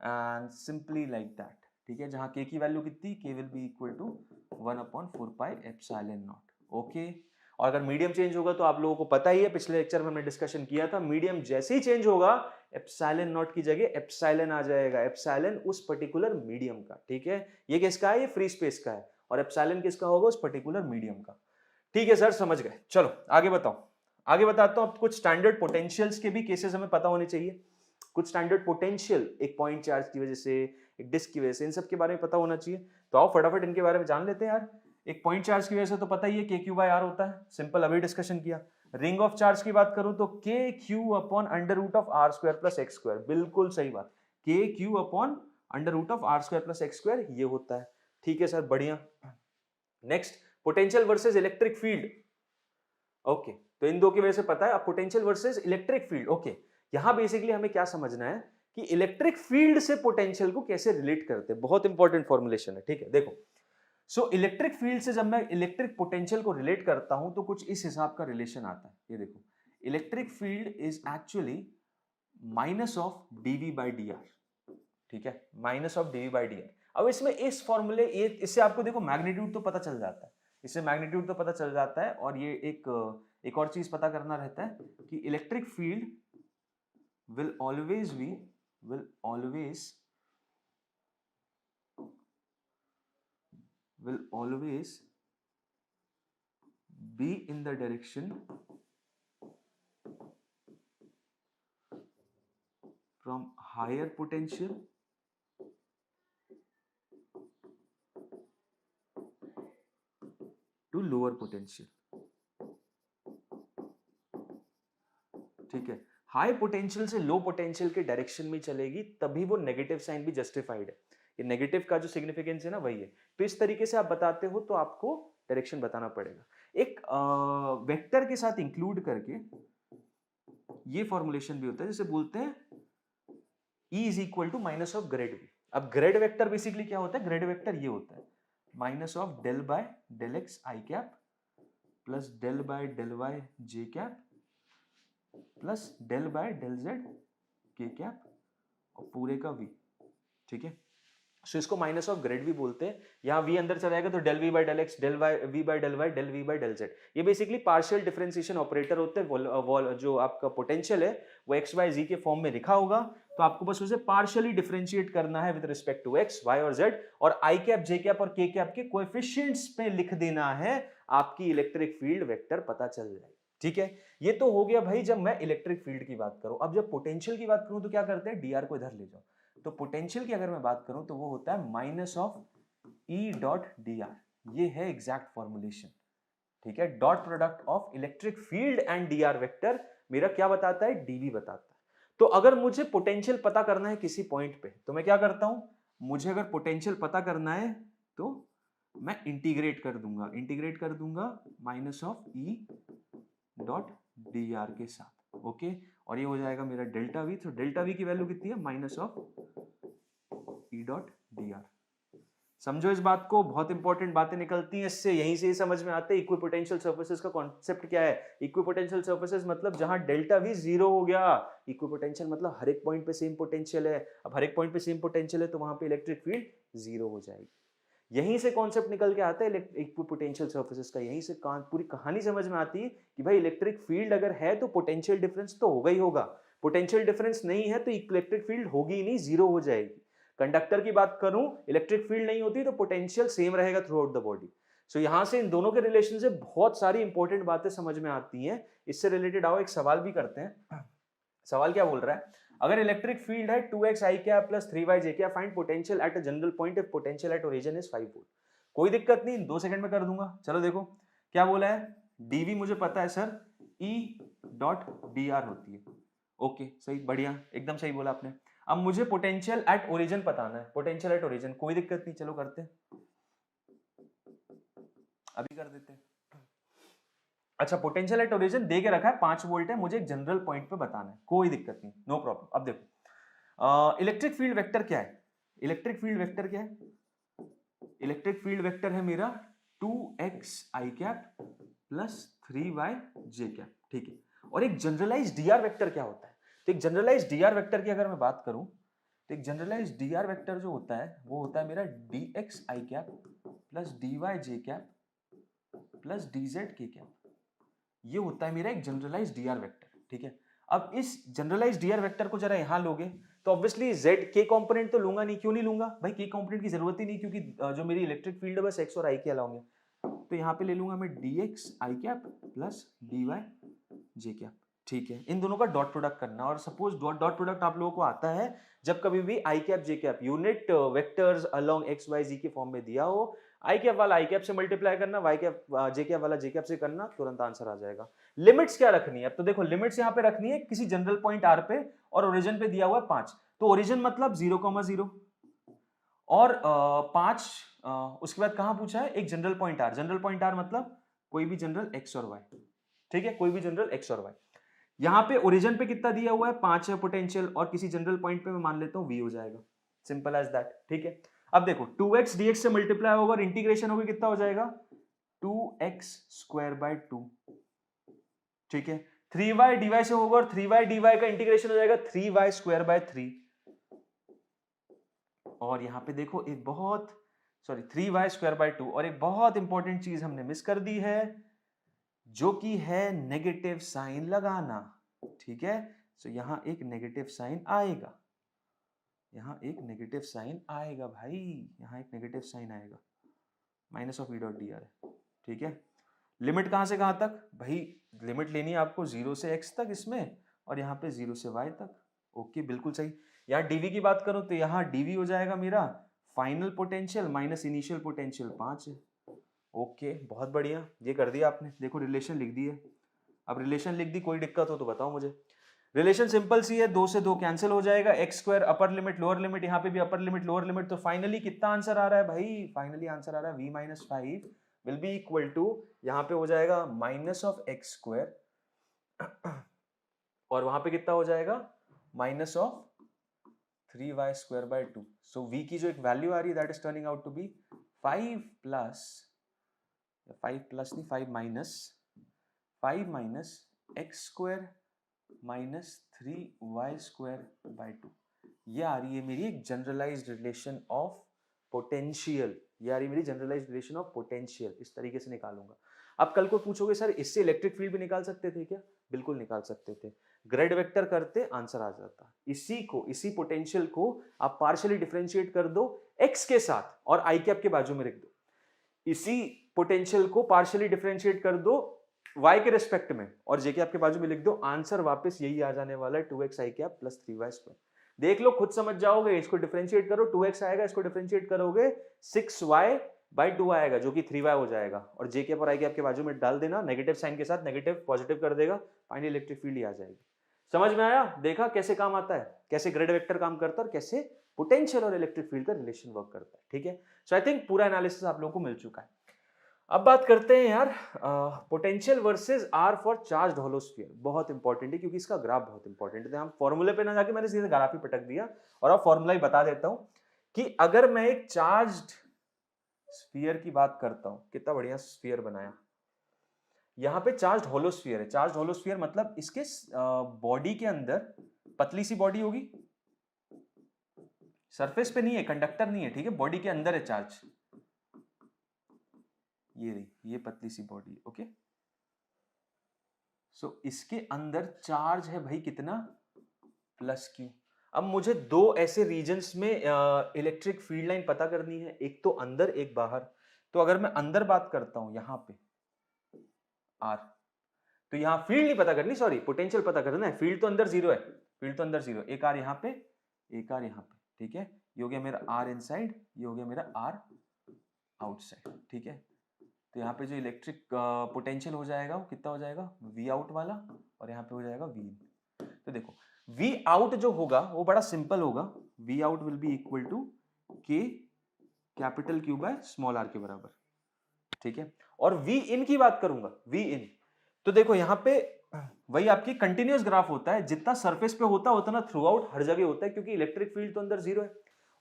and simply like that. ठीक है, जहां k की वैल्यू कितनी, k will be equal to 1/4 pi epsilon naught. Okay, और अगर मीडियम चेंज होगा तो आप लोगों को पता ही है, पिछले लेक्चर में हमने डिस्कशन किया था, मीडियम जैसे ही चेंज होगा एप्सिलॉन नॉट की जगह एप्सिलॉन आ जाएगा। एप्सिलॉन उस पर्टिकुलर मीडियम का। ठीक है, ये किसका है, ये फ्री स्पेस का है, और एप्सिलॉन किसका होगा, उस पर्टिकुलर मीडियम का। ठीक है सर, समझ गए। चलो आगे बताओ, आगे बताता हूं। अब कुछ स्टैंडर्ड पोटेंशियल्स के भी केसेस हमें पता होने चाहिए। कुछ स्टैंडर्ड पोटेंशियल एक पॉइंट चार्ज की वजह से, एक डिस्क की वजह से, इन सब के बारे में पता होना चाहिए। तो आओ फटाफट इनके बारे में जान लेते हैं यार। एक पॉइंट चार्ज की वजह से तो पता ही है KQ/R होता है, सिंपल, अभी डिस्कशन किया। रिंग ऑफ चार्ज की बात करूं तो KQ upon under root of R square plus X square, बिल्कुल सही बात। KQ upon under root of R square plus X square ये होता है। ठीक है सर, बढ़िया। Next, potential versus electric field. Okay, तो इन दो की वजह से पता है। अब potential versus electric field. Okay, यहां बेसिकली हमें क्या समझना है कि इलेक्ट्रिक फील्ड से पोटेंशियल को कैसे रिलेट करते हैं। बहुत इंपॉर्टेंट फॉर्मुलेशन है। ठीक है, देखो, सो इलेक्ट्रिक फील्ड से जब मैं इलेक्ट्रिक पोटेंशियल को रिलेट करता हूं तो कुछ इस हिसाब का रिलेशन आता है। ये देखो, electric field is actually minus of dv by D are. ठीक है, minus of dv by D are. अब इसमें इस फॉर्मूले, इससे आपको देखो मैग्नीट्यूड तो पता चल जाता है, इससे मैग्नीट्यूड तो पता चल जाता है। और ये एक और चीज पता करना रहता है कि electric field will always be in the direction from higher potential to lower potential। ठीक है, हाई पोटेंशियल से लो पोटेंशियल के डायरेक्शन में चलेगी, तभी वो नेगेटिव साइन भी जस्टिफाइड है। ये नेगेटिव का जो सिग्निफिकेंस है ना, वही है। तो इस तरीके से आप बताते हो तो आपको डायरेक्शन बताना पड़ेगा। एक वेक्टर के साथ इंक्लूड करके ये फॉर्मुलेशन भी होता है, जिसे बोलते हैं E is equal to minus of grad V। अब ग्रेड वेक्टर बेसिकली क्या होता है, ग्रेड वेक्टर ये होता है minus of del by del X I cap plus del by del Y J cap plus del by del Z K cap और पूरे का v। ठीक है, सो इसको माइनस ऑफ ग्रेड भी बोलते हैं। यहाँ v अंदर चला जाएगा तो del v by del X, del v by del Y, del v by del Z. ये बेसिकली पार्शियल डिफरेंशिएशन ऑपरेटर होते हैं। जो आपका पोटेंशियल है वो x बाय z के फॉर्म में लिखा होगा, तो आपको बस उसे पार्शियली डिफरेंशिएट करना है with respect to x, y और z, और i कैप, j कैप और k कैप के कोएफिशिएंट्स पे लिख देना है, आपकी इलेक्ट्रिक फील्ड वेक्टर पता चल जाएगी। ठीक है, ये तो हो गया भाई जब मैं इलेक्ट्रिक फील्ड की बात करूं। अब जब पोटेंशियल की बात करूं तो क्या करते हैं, dr को इधर ले जाओ। तो पोटेंशियल की अगर मैं बात करूं तो वो होता है minus of E dot dr। ये है एग्जैक्ट फॉर्मुलेशन। ठीक है, dot product of electric field and dr vector मेरा क्या बताता है, dv बताता है। तो अगर मुझे पोटेंशियल पता करना है किसी पॉइंट पे, तो मैं क्या करता हूं, मुझे अगर पोटेंशियल पता करना है तो मैं इंटीग्रेट कर दूंगा minus of E dot dr के साथ। ओके, और ये हो जाएगा मेरा डेल्टा v। तो डेल्टा v की वैल्यू कितनी है, minus of E dot dr। समझो इस बात को, बहुत इंपॉर्टेंट बातें निकलती हैं इससे, यहीं से ही समझ में आते हैं इक्विपोटेंशियल सर्फेसेस का कॉन्सेप्ट क्या है। इक्विपोटेंशियल सर्फेसेस मतलब जहां डेल्टा v जीरो हो गया। इक्विपोटेंशियल मतलब हर एक पॉइंट पे सेम पोटेंशियल है। अब हर एक पॉइंट पे सेम पोटेंशियल है तो वहां पे इलेक्ट्रिक फील्ड जीरो हो जाएगी। यहीं से कॉन्सेप्ट निकल के आता है इक्विपोटेंशियल सर्फेसेस का। यहीं से पूरी कहानी समझ में आती है कि भाई इलेक्ट्रिक फील्ड अगर है तो पोटेंशियल डिफरेंस तो होगा ही होगा। पोटेंशियल डिफरेंस नहीं है तो इलेक्ट्रिक फील्ड होगी ही नहीं, जीरो हो जाएगी। कंडक्टर की बात करूं, इलेक्ट्रिक फील्ड नहीं होती तो पोटेंशियल सेम रहेगा थ्रू आउट द बॉडी। सो यहां से इन दोनों के रिलेशन से बहुत सारी इंपॉर्टेंट बातें समझ में आती हैं। इससे रिलेटेड आओ एक सवाल भी करते हैं। सवाल क्या बोल रहा है, अगर इलेक्ट्रिक फील्ड है 2x i cap plus 3y j cap, find potential at a general point if potential at origin is 5 volt. कोई दिक्कत नहीं, 2 सेकंड में कर दूंगा। चलो देखो क्या बोला है, dv मुझे पता है सर E डॉट dr होती है। ओके सही, बढ़िया, एकदम सही बोला आपने। अब मुझे पोटेंशियल एट ओरिजिन बताना है, पोटेंशियल एट ओरिजिन, कोई दिक्कत नहीं, चलो करते हैं, अभी कर देते हैं। अच्छा, पोटेंशियल एट ओरिजिन दे के रखा है 5 वोल्ट है, मुझे एक जनरल पॉइंट पे बताना है, कोई दिक्कत नहीं, नो प्रॉब्लम। अब देखो इलेक्ट्रिक फील्ड वेक्टर क्या है, इलेक्ट्रिक फील्ड वेक्टर क्या है, इलेक्ट्रिक फील्ड वेक्टर है मेरा 2x i cap plus 3y j cap, ठीक है। और एक जनरलाइज dr वेक्टर क्या होता है, तो एक जनरलाइज dr वेक्टर की अगर मैं बात करूं तो एक जनरलाइज dr वेक्टर जो होता है वो होता है मेरा dx i cap plus dy j cap plus dz k cap, ये होता है मेरा एक जनरलाइज dr वेक्टर, ठीक है। अब इस जनरलाइज dr वेक्टर को जरा यहां लोगे तो ऑब्वियसली z k कंपोनेंट तो लूंगा नहीं, क्यों नहीं लूंगा भाई, k कंपोनेंट की जरूरत ही नहीं, क्योंकि जो मेरी इलेक्ट्रिक फील्ड है बस x और i के अलावा, तो यहाँ पे ले लूंगा मैं dx i cap plus dy j cap, ठीक है। इन दोनों का डॉट प्रोडक्ट करना, और सपोज डॉट प्रोडक्ट आप लोगों को आता है जब कभी भी i cap j cap unit vectors along x y z के फॉर्म में दिया हो, i कैप वाला i कैप से मल्टीप्लाई करना, y कैप j कैप वाला j कैप से करना, तुरंत आंसर आ जाएगा। लिमिट्स क्या रखनी है, अब तो देखो लिमिट्स यहाँ पे रखनी है किसी जनरल पॉइंट r पे, और ओरिजिन पे दिया हुआ है 5, तो ओरिजिन मतलब 0,0 और 5, उसके बाद कहां पूछा है, एक general point r, general point r मतलब कोई भी जनरल x और y, ठीक है, कोई भी जनरल x और y। यहां पे ओरिजिन पे कितना दिया हुआ है 5 है पोटेंशियल, और किसी जनरल पॉइंट पे मैं मान लेता हूं v हो जाएगा, सिंपल एज दैट, ठीक है। अब देखो 2x dx से मल्टीप्लाई होगा और इंटीग्रेशन होगा, कितना हो जाएगा 2x स्क्वायर बाय 2, ठीक है। 3y dy से होगा और 3y dy का इंटीग्रेशन हो जाएगा 3y स्क्वायर बाय 3, और यहां पे देखो एक बहुत 3y स्क्वायर बाय 2, और एक बहुत इंपॉर्टेंट चीज हमने मिस कर दी है जो कि है नेगेटिव साइन लगाना, ठीक है। सो यहां एक नेगेटिव साइन आएगा, यहां एक नेगेटिव साइन आएगा भाई, यहां एक नेगेटिव साइन आएगा, minus of E dot D R, ठीक है। लिमिट कहां से कहां तक भाई, लिमिट लेनी है आपको 0 से x तक इसमें, और यहाँ पे 0 से y तक, ओके बिल्कुल सही। यहाँ dv की बात करो तो यहाँ dv हो जाएगा मेरा final potential minus initial potential 5 है, ओके बहुत बढ़िया, ये कर दिया आपने, देखो रिलेशन लिख दी है। अब रिलेशन लिख दी, कोई दिक्कत हो तो बताओ मुझे। रिलेशन सिंपल सी है, 2 से 2 कैंसिल हो जाएगा, X square upper limit lower limit, यहाँ पे भी अपर लिमिट लोअर लिमिट, तो फाइनली कितना आंसर आ रहा है भाई, फाइनली आंसर आ रहा है v minus 5 will be equal to, यहाँ पे हो जाएगा माइनस ऑफ एक्स स्क्वायर, और वहां पे कितना हो जाएगा minus of 3y square by 2। So v की जो एक वैल्यू आ रही है that is turning out to be 5 plus, 5 plus नहीं 5 minus X square minus 3y square by 2, ये आ रही है मेरी एक जनरलाइज्ड रिलेशन ऑफ पोटेंशियल, ये आ रही है मेरी जनरलाइज्ड रिलेशन ऑफ पोटेंशियल, इस तरीके से निकालूंगा। अब कल को पूछोगे सर इससे इलेक्ट्रिक फील्ड भी निकाल सकते थे क्या, बिल्कुल निकाल सकते थे, ग्रेड वेक्टर करते आंसर आ जाता। इसी पोटेंशियल को आप पार्शियली डिफरेंशिएट कर दो x के साथ और आई कैप के बाजू में रख दो, इसी पोटेंशियल को पार्शियली डिफरेंशिएट कर दो y के रेस्पेक्ट में और j कैप के बाजू में लिख दो, आंसर वापस यही आ जाने वाला है 2x i cap plus 3y square. देख लो खुद समझ जाओगे, इसको डिफरेंशिएट करो 2x आएगा, इसको डिफरेंशिएट करोगे 6y बाई 2 आएगा जो कि 3y हो जाएगा, और j कैप और i कैप के बाजू में डाल देना, नेगेटिव साइन के साथ नेगेटिव पॉजिटिव कर देगा, फाइनली इलेक्ट्रिक फील्ड ही आ जाएगी। समझ में आया, देखा कैसे काम आता है, कैसे ग्रेड वेक्टर काम करता है और कैसे पोटेंशियल और इलेक्ट्रिक फील्ड का रिलेशन वर्क करता है, ठीक है। सो आई थिंक पूरा एनालिसिस आप लोगों को मिल चुका है। अब बात करते हैं यार potential versus R for charged hollow sphere, बहुत इंपॉर्टेंट है क्योंकि इसका ग्राफ बहुत इंपॉर्टेंट है। हम फॉर्मूले पे ना जाके मैंने सीधे ग्राफ ही पटक दिया, और अब फॉर्मूला ही बता देता हूं कि अगर मैं एक चार्ज्ड स्फीयर की बात करता हूं, कितना बढ़िया स्फीयर बनाया, यहां पे चार्ज्ड होलो स्फीयर है। चार्ज्ड होलो स्फीयर मतलब इसके बॉडी के अंदर पतली सी बॉडी होगी, सरफेस पे नहीं है, कंडक्टर नहीं है, ठीक है, बॉडी के अंदर है चार्ज, ये रही, ये पतली सी बॉडी, ओके। सो इसके अंदर चार्ज है भाई कितना, प्लस क्यू। अब मुझे दो ऐसे रीजन्स में इलेक्ट्रिक फील्ड लाइन पता करनी है, एक तो अंदर एक बाहर। तो अगर मैं अंदर बात करता हूं यहां पे आर, तो यहां फील्ड नहीं पता करनी, सॉरी पोटेंशियल पता करना है। फील्ड तो अंदर जीरो है, फील्ड तो अंदर जीरो, एक आर यहां पे, एक आर यहां पे, ठीक है। ये हो गया मेरा आर इनसाइड, ये हो गया मेरा आर आउटसाइड, ठीक है। तो यहाँ पे जो इलेक्ट्रिक पोटेंशियल हो जाएगा वो कितना हो जाएगा, वी आउट वाला, और यहाँ पे हो जाएगा वी इन। तो देखो वी आउट जो होगा वो बड़ा सिंपल होगा, V out will be equal to k capital Q by small r के बराबर, ठीक है। और वी इन की बात करूंगा, वी इन, तो देखो यहाँ पे वही आपकी कंटिन्यूअस ग्राफ होता है, जितना सरफेस पे होता है उतना थ्रू आउट हर जगह होता है, क्योंकि इलेक्ट्रिक फील्ड तो अंदर जीरो है।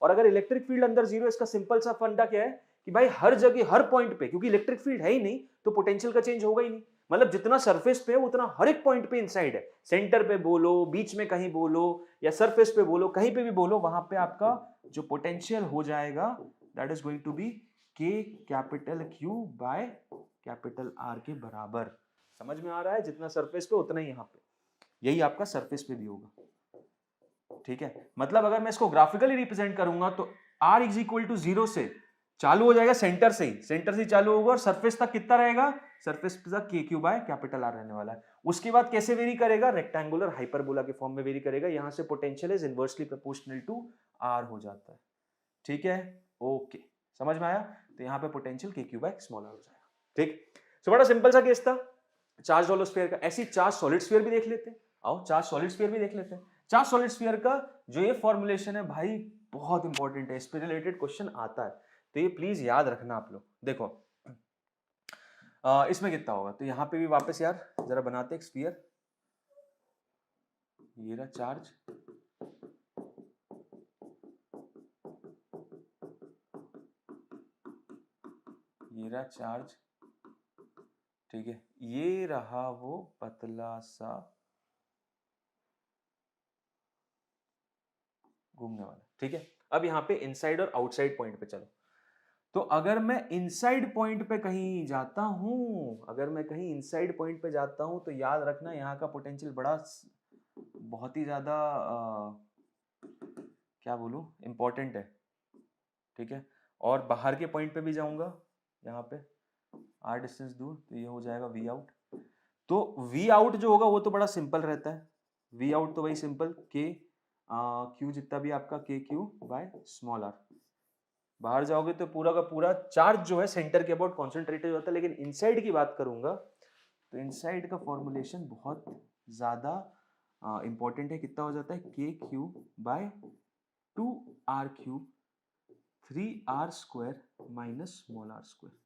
और अगर इलेक्ट्रिक फील्ड अंदर जीरो है, इसका सिंपल सा फंडा क्या है कि भाई हर जगह हर पॉइंट पे, क्योंकि इलेक्ट्रिक फील्ड है ही नहीं तो पोटेंशियल का चेंज होगा ही नहीं। मतलब जितना सरफेस पे है उतना हर एक पॉइंट पे इनसाइड है, सेंटर पे बोलो, बीच में कहीं बोलो, या सरफेस पे बोलो, कहीं पे भी बोलो, वहां पे आपका जो पोटेंशियल हो जाएगा that is going to be k capital Q by capital R के बराबर। समझ में आ रहा है, जितना सरफेस पे उतना ही यहाँ पे, यही आपका सरफेस पे भी होगा, ठीक है। मतलब अगर मैं इसको ग्राफिकली रिप्रेजेंट करूंगा तो r इज इक्वल टू 0 से चालू हो जाएगा, सेंटर से ही, सेंटर से चालू होगा, और सरफेस तक कितना रहेगा, सरफेस तक के क्यू बाय कैपिटल आर रहने वाला है। उसके बाद कैसे वेरी करेगा, रेक्टेंगुलर हाइपरबोला के फॉर्म में वेरी करेगा, यहां से potential is inversely proportional to R हो जाता है, ठीक है। ओके, समझ में आया। तो यहाँ पे पोटेंशियल के क्यू बाय स्मॉल आर हो जाएगा, ठीक। सो बड़ा सिंपल सा केस था चार्ज होलोस्फीयर का। ऐसी चार्ज सॉलिड स्फीयर भी देख लेते हैं, आओ चार्ज सॉलिड स्फीयर भी देख लेते हैं। चार्ज सॉलिड स्फीयर का जो ये फॉर्मुलेशन है भाई बहुत इंपॉर्टेंट है, इस पे रिलेटेड क्वेश्चन आता है, तो ये प्लीज याद रखना आप लोग। देखो इसमें कितना होगा, तो यहाँ पे भी वापस यार जरा बनाते एक स्फीयर, ये रहा चार्ज, ये रहा चार्ज, ठीक है, ये रहा वो पतला सा घूमने वाला, ठीक है। अब यहाँ पे इनसाइड और आउटसाइड पॉइंट पे चलो। तो अगर मैं इनसाइड पॉइंट पे कहीं जाता हूं, अगर मैं कहीं इनसाइड पॉइंट पे जाता हूं, तो याद रखना यहाँ का पोटेंशियल बड़ा बहुत ही ज्यादा क्या बोलूं इंपॉर्टेंट है, ठीक है। और बाहर के पॉइंट पे भी जाऊंगा, यहाँ पे आर डिस्टेंस दूर, तो ये हो जाएगा वी आउट। तो वी आउट जो होगा वो तो बड़ा सिंपल रहता है, वी आउट तो वही सिंपल के क्यू जितना भी आपका के क्यू बाय स्मॉल आर। बाहर जाओगे तो पूरा का पूरा चार्ज जो है सेंटर के अबाउट कॉन्सेंट्रेटेड होता है, लेकिन इनसाइड की बात करूंगा तो इनसाइड का फॉर्मुलेशन बहुत ज्यादा इंपॉर्टेंट है। कितना हो जाता है, K Q by 2r cube 3r square minus small R square,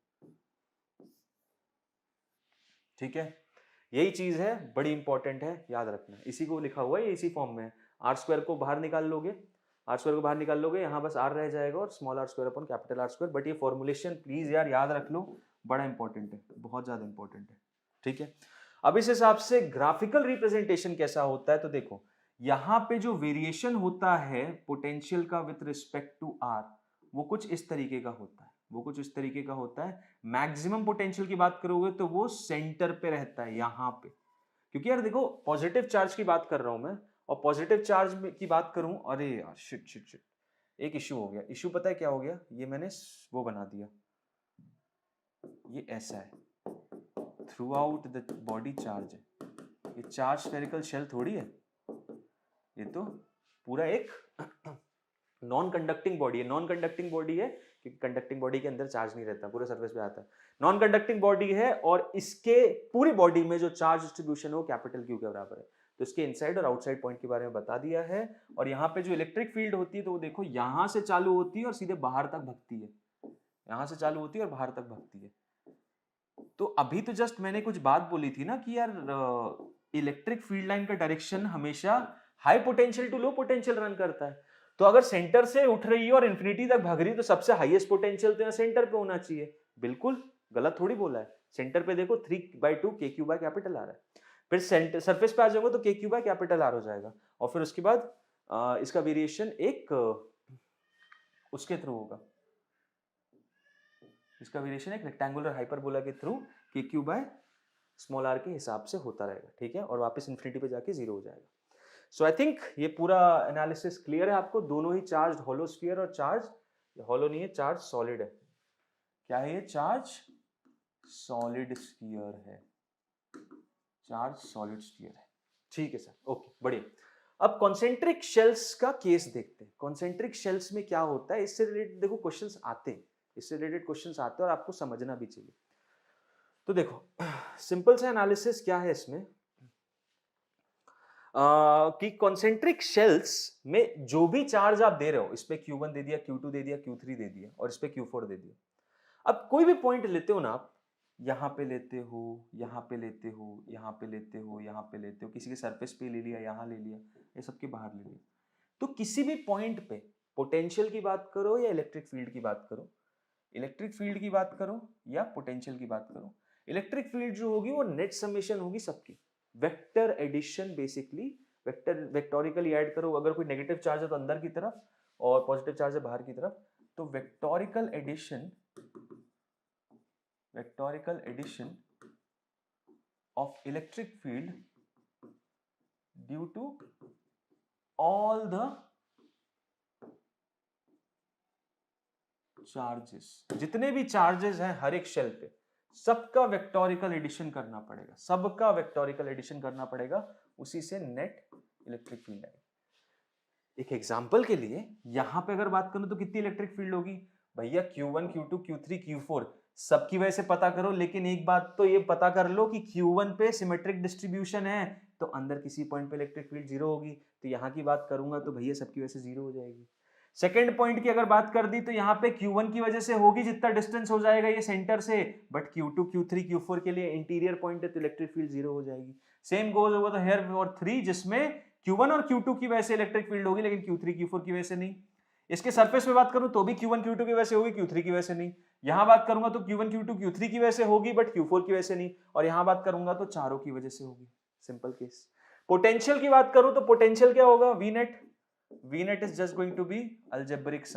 ठीक है। यही चीज है, बड़ी इंपॉर्टेंट है, याद रखना। इसी को लिखा हुआ है, इसी फॉर्म में है। आर स्क्वायर को बाहर निकाल लोगे, आर स्क्वायर को बाहर निकाल लोगे, यहाँ बस आर रह जाएगा और small R square upon capital R square. But ये फॉर्मुलेशन प्लीज यार याद रख लो, बड़ा इंपॉर्टेंट है, बहुत ज्यादा इंपॉर्टेंट है, ठीक है। अब इस हिसाब से ग्राफिकल रिप्रेजेंटेशन कैसा होता है, तो देखो यहाँ पे जो वेरिएशन होता है पोटेंशियल का विथ रिस्पेक्ट टू आर, वो कुछ इस तरीके का होता है, वो कुछ इस तरीके का होता है। मैक्सिमम पोटेंशियल की बात करोगे तो वो सेंटर पे रहता है, यहाँ पे। क्योंकि यार देखो पॉजिटिव चार्ज की बात कर रहा हूं मैं, और पॉजिटिव चार्ज की बात करूं, अरे यार शिट शिट शिट, एक इश्यू हो गया। इश्यू पता है क्या हो गया, ये मैंने वो बना दिया, ये ऐसा है, through out the body charge है। ये चार्ज स्फेरिकल शेल थोड़ी है, ये तो पूरा एक नॉन कंडक्टिंग बॉडी है। नॉन कंडक्टिंग बॉडी है क्योंकि कंडक्टिंग बॉडी के अंदर चार्ज नहीं रहता, पूरे सरफेस पे आता है। नॉन कंडक्टिंग बॉडी है, और इसके पूरी बॉडी में जो चार्ज डिस्ट्रीब्यूशन है वो कैपिटल क्यू के बराबर है। तो इसके इनसाइड और आउटसाइड पॉइंट के बारे में बता दिया है। और यहाँ पे जो इलेक्ट्रिक फील्ड होती है तो वो देखो यहाँ से चालू होती है और सीधे बाहर तक भगती है, यहाँ से चालू होती है और बाहर तक भगती है। तो अभी तो जस्ट मैंने कुछ बात बोली थी ना कि यार इलेक्ट्रिक फील्ड लाइन का डायरेक्शन हमेशा high potential to low potential run करता है। तो अगर सेंटर से उठ रही है और इन्फिनिटी तक भाग रही है तो सबसे हाईएस्ट पोटेंशियल तो यहाँ सेंटर पे होना चाहिए। बिल्कुल गलत थोड़ी बोला है, सेंटर पे देखो 3/2 के क्यू बाय कैपिटल आर है। फिर सेंटर सरफेस पे आ जाओगे तो के क्यू बाय कैपिटल आर हो जाएगा, और फिर उसके बाद इसका वेरिएशन एक उसके थ्रू होगा, इसका वेरिएशन एक रेक्टेंगुलर हाइपरबोला के थ्रू के क्यू बाय स्मॉल आर के हिसाब से होता रहेगा, ठीक है। और वापस इन्फिनिटी पे जाके जीरो हो जाएगा। सो आई थिंक ये पूरा एनालिसिस क्लियर है आपको। दोनों ही चार्ज होलो स्फीयर और चार्ज होलो नहीं है, चार्ज सॉलिड है। क्या है ये? चार्ज सॉलिड स्फीयर है, चार्ज सॉलिड स्फीयर है। ठीक है सर, ओके, बढ़िया। अब कॉन्सेंट्रिक शेल्स का केस देखते हैं। कॉन्सेंट्रिक शेल्स में क्या होता है, इससे रिलेटेड देखो क्वेश्चंस आते हैं, इससे रिलेटेड क्वेश्चंस आते हैं और आपको समझना भी चाहिए। तो देखो सिंपल सा एनालिसिस क्या है इसमें कि कॉन्सेंट्रिक शेल्स में जो भी चार्ज आप दे रहे हो, इस पे Q1 दे दिया, Q2 दे दिया, Q3 दे दिया और इस पे Q4 दे दिया। अब कोई भी पॉइंट लेते हो ना आप, यहाँ पे लेते हो, यहाँ पे लेते हो, यहाँ पे लेते हो, यहाँ पे लेते हो, किसी के सरफेस पे ले लिया, यहाँ ले लिया, ये सबके बाहर ले लिया, तो किसी भी पॉइंट पे पोटेंशियल की बात करो या इलेक्ट्रिक फील्ड की बात करो, इलेक्ट्रिक फील्ड की बात करो या पोटेंशियल की बात करो, इलेक्ट्रिक फील्ड जो होगी वो नेट समेशन होगी सबकी, vector addition basically, vectorially add करो। अगर कोई नेगेटिव चार्ज है तो अंदर की तरफ और पॉजिटिव चार्ज है बाहर की तरफ, तो वेक्टोरिकल addition of electric field due to all the charges, जितने भी चार्जेस हैं हर एक शेल पे, सबका वेक्टोरिकल एडिशन करना पड़ेगा, सबका वेक्टोरिकल एडिशन करना पड़ेगा, उसी से नेट इलेक्ट्रिक फील्ड आएगी। एक एग्जांपल के लिए यहां पे अगर बात करूं तो कितनी इलेक्ट्रिक फील्ड होगी भैया? Q1, Q2, Q3, Q4 सबकी वजह से पता करो, लेकिन एक बात तो ये पता कर लो कि Q1 पे सिमेट्रिक डिस्ट्रीब्यूशन है, तो अंदर किसी पॉइंट पे इलेक्ट्रिक फील्ड जीरो होगी, तो यहाँ की बात करूंगा तो भैया सबकी वजह से जीरो हो जाएगी। सेकेंड पॉइंट की अगर बात कर दी तो यहाँ पे Q1 की वजह से होगी जितना डिस्टेंस हो जाएगा ये सेंटर से, बट Q2, Q3, Q4 के लिए इंटीरियर पॉइंट है तो इलेक्ट्रिक फील्ड जीरो हो जाएगी। Same goes over the here for 3, जिसमें Q1 और Q2 की वजह से इलेक्ट्रिक फील्ड होगी लेकिन Q3, Q4 की वजह से नहीं। इसके सरफेस पे बात करूं तो भी Q1, Q2 की वजह से होगी, Q3 की वजह से नहीं। यहां बात करूंगा तो Q1, Q2, Q3 की वजह से होगी बट Q4 की वजह से नहीं, और यहां बात करूंगा तो चारों की वजह से होगी। Simple case. पोटेंशियल की बात करूं तो पोटेंशियल क्या होगा? V net, V net is just going to be algebraic